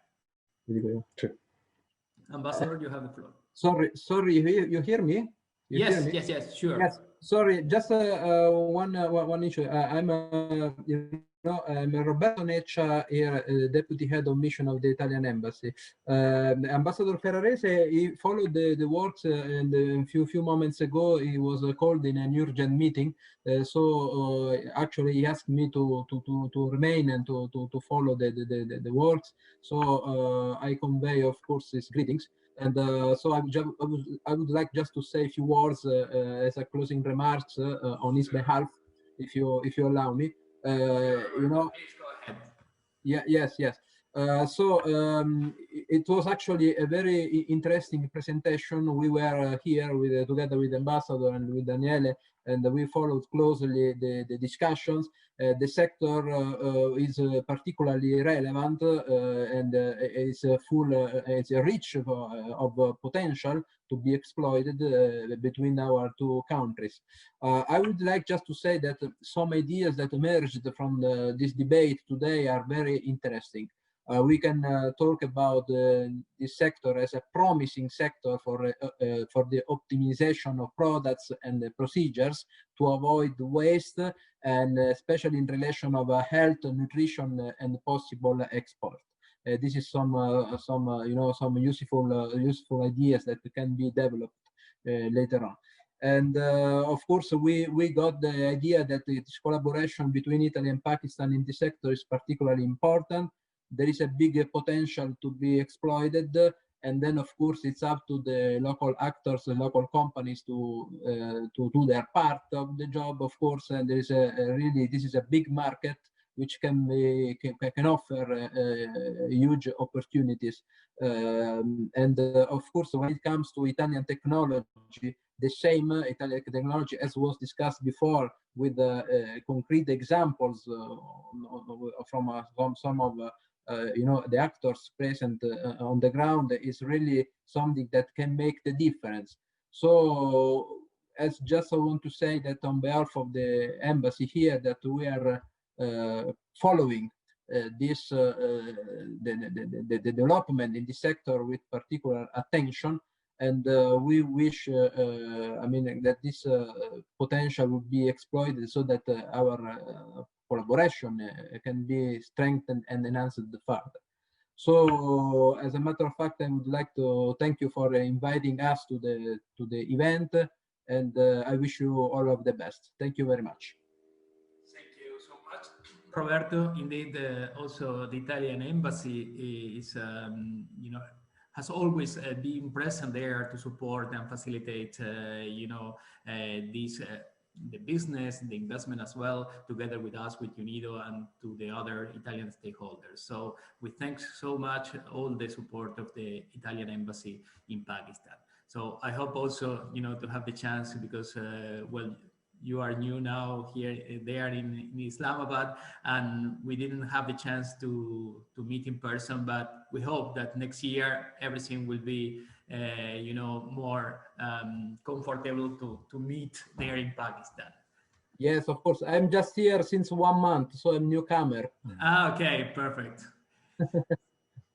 Speaker 5: Ambassador, you have the floor.
Speaker 13: Sorry, you hear me?
Speaker 5: Yes, yes, sure.
Speaker 13: Yes, sorry, just one issue. I'm Roberto Neccia here, Deputy Head of Mission of the Italian Embassy. Ambassador Ferrarese, he followed the works, and a few moments ago he was called in an urgent meeting. So actually he asked me to remain and to follow the works. So I convey, of course, his greetings. And so I would like just to say a few words as a closing remarks on his behalf, if you allow me. You know,
Speaker 5: please go ahead.
Speaker 13: Yeah, yes. It was actually a very interesting presentation. We were here together with the ambassador and with Daniele, and we followed closely the discussions. The sector is particularly relevant and is it's rich of potential to be exploited between our two countries. I would like just to say that some ideas that emerged from this debate today are very interesting. We can talk about this sector as a promising sector for the optimization of products and procedures to avoid waste, and especially in relation of health, nutrition, and possible export. This is some useful ideas that can be developed later on. And of course, we got the idea that this collaboration between Italy and Pakistan in this sector is particularly important. There is a big potential to be exploited, and then of course it's up to the local actors, the local companies to do their part of the job, of course. And there is this is a big market which can offer huge opportunities. Of course, when it comes to Italian technology, the same Italian technology, as was discussed before, with concrete examples from some of the actors present on the ground, is really something that can make the difference. So, as just I want to say that on behalf of the embassy here, that we are following this the development in the sector with particular attention, and we wish that this potential will be exploited so that our collaboration can be strengthened and enhanced further. So, as a matter of fact, I would like to thank you for inviting us to the event, and I wish you all of the best. Thank you very much.
Speaker 5: Thank you so much, Roberto. Indeed, also the Italian embassy is, has always been present there to support and facilitate, this business, the investment as well, together with us, with UNIDO, and to the other Italian stakeholders. So we thank so much all the support of the Italian embassy in Pakistan. So I hope also, to have the chance, because, well, you are new now here, there in Islamabad, and we didn't have the chance to meet in person, but we hope that next year everything will be, more comfortable to meet there in Pakistan.
Speaker 13: Yes, of course. I'm just here since 1 month, so I'm newcomer.
Speaker 5: Okay, perfect.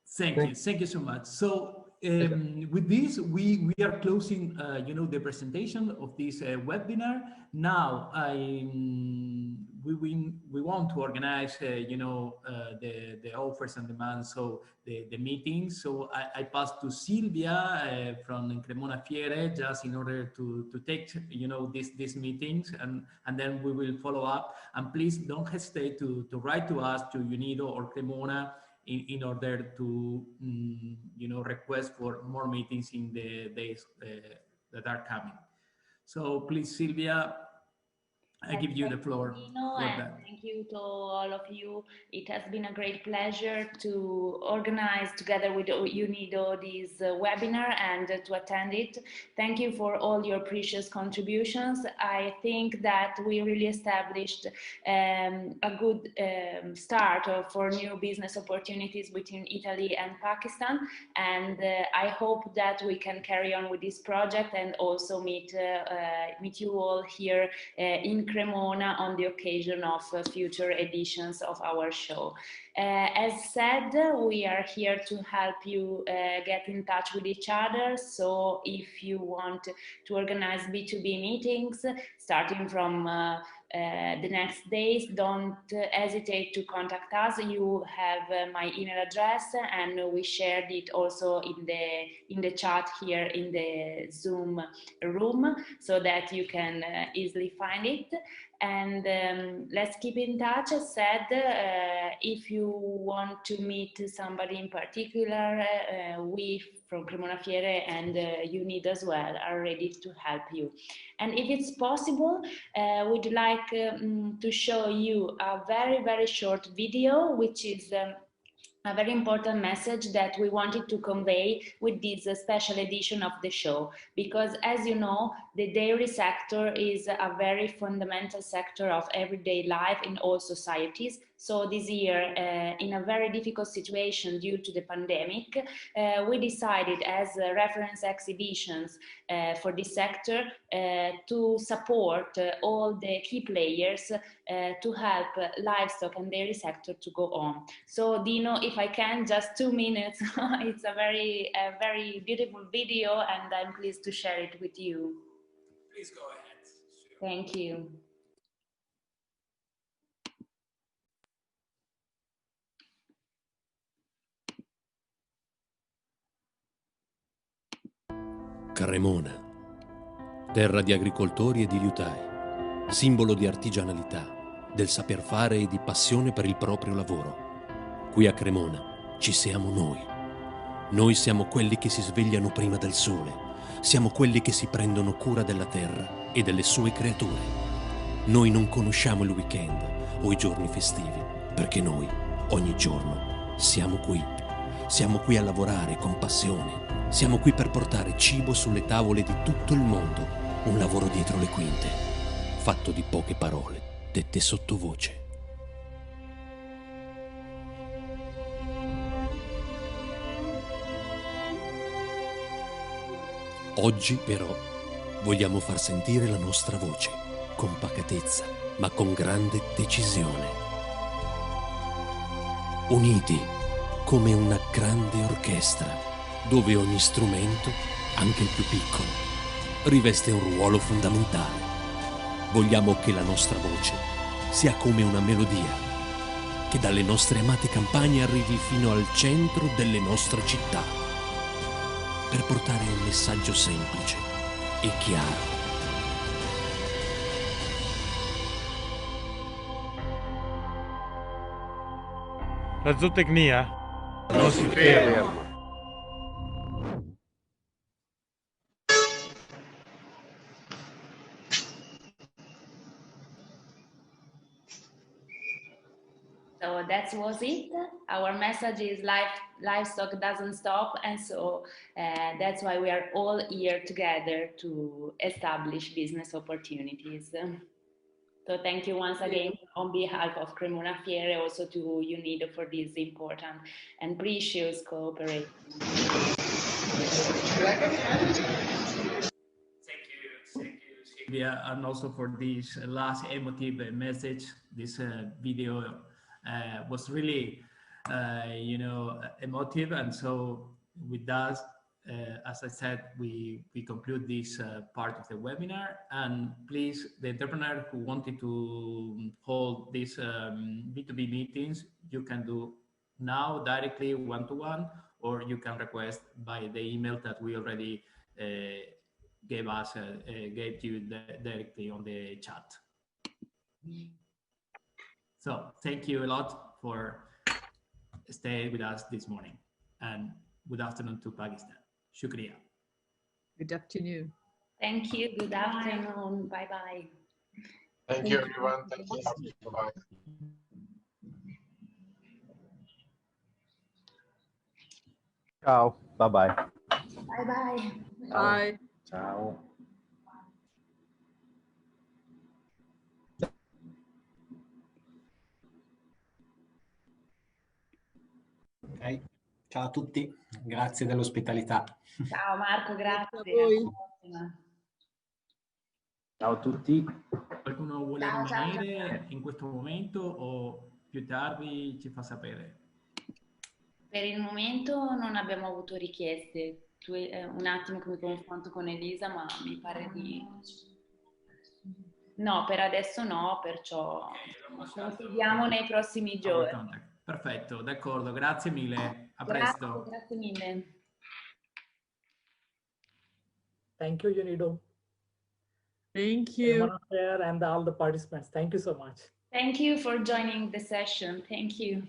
Speaker 5: Thank you so much. So with this, we are closing, the presentation of this webinar. Now, we want to organize, the offers and demands, so the meetings. So I pass to Silvia from CremonaFiere, just in order to take, these meetings, and then we will follow up. And please don't hesitate to write to us, to UNIDO or Cremona, in order to, request for more meetings in the days that are coming. So please, Silvia, I give you the floor.
Speaker 1: Thank you to all of you. It has been a great pleasure to organize together with UNIDO this webinar and to attend it. Thank you for all your precious contributions. I think that we really established a good start for new business opportunities between Italy and Pakistan, and I hope that we can carry on with this project and also meet you all here in Cremona on the occasion of future editions of our show. As said, we are here to help you get in touch with each other. So if you want to organize B2B meetings, starting from the next days, don't hesitate to contact us. You have my email address, and we shared it also in the chat here in the Zoom room, so that you can easily find it. And let's keep in touch. As said, if you want to meet somebody in particular, we from CremonaFiere and UNIDO as well are ready to help you. And if it's possible, we'd like to show you a very, very short video, which is a very important message that we wanted to convey with this special edition of the show, because as you know, the dairy sector is a very fundamental sector of everyday life in all societies. So this year, in a very difficult situation due to the pandemic, we decided as reference exhibitions for this sector to support all the key players to help livestock and dairy sector to go on. So Dino, if I can, just 2 minutes. It's a very beautiful video, and I'm pleased to share it with you.
Speaker 5: Please go ahead.
Speaker 1: Thank you.
Speaker 14: Cremona, terra di agricoltori e di liutai, simbolo di artigianalità, del saper fare e di passione per il proprio lavoro. Qui a Cremona ci siamo noi. Noi siamo quelli che si svegliano prima del sole, siamo quelli che si prendono cura della terra e delle sue creature. Noi non conosciamo il weekend o i giorni festivi, perché noi, ogni giorno, siamo qui. Siamo qui a lavorare con passione. Siamo qui per portare cibo sulle tavole di tutto il mondo. Un lavoro dietro le quinte, fatto di poche parole, dette sottovoce. Oggi, però, vogliamo far sentire la nostra voce, con pacatezza, ma con grande decisione. Uniti, come una grande orchestra, dove ogni strumento, anche il più piccolo, riveste un ruolo fondamentale. Vogliamo che la nostra voce sia come una melodia, che dalle nostre amate campagne arrivi fino al centro delle nostre città, per portare un messaggio semplice e chiaro.
Speaker 15: La zootecnia non si ferma.
Speaker 1: So that was it. Our message is livestock doesn't stop, and so that's why we are all here together to establish business opportunities. So thank you once again on behalf of CremonaFiere, also to UNIDO for this important and precious cooperation.
Speaker 5: Thank you, Silvia, and also for this last emotive message. This video was really, you know, emotive, and so with that, as I said, we conclude this part of the webinar. And please, the entrepreneur who wanted to hold these B2B meetings, you can do now directly one-to-one, or you can request by the email that we already gave you directly on the chat. So thank you a lot for staying with us this morning, and good afternoon to Pakistan. Shukriya.
Speaker 3: Good afternoon.
Speaker 1: Thank you. Good afternoon. Bye-bye.
Speaker 2: Thank you, everyone. Thank you. Bye-bye.
Speaker 16: Ciao. Bye-bye.
Speaker 1: Bye-bye.
Speaker 3: Bye.
Speaker 8: Ciao.
Speaker 10: Ok, ciao a tutti, grazie dell'ospitalità.
Speaker 1: Ciao Marco, grazie.
Speaker 8: Ciao a tutti.
Speaker 5: Qualcuno vuole rimanere in questo momento o più tardi ci fa sapere?
Speaker 1: Per il momento non abbiamo avuto richieste. Un attimo che mi confronto con Elisa, ma mi pare di... No, per adesso no, perciò confidiamo nei prossimi giorni.
Speaker 5: Perfetto, d'accordo, grazie mille. A presto.
Speaker 1: Grazie mille.
Speaker 17: Thank you, UNIDO.
Speaker 3: Thank you.
Speaker 17: CremonaFiere and all the participants. Thank you so much.
Speaker 1: Thank you for joining the session. Thank you.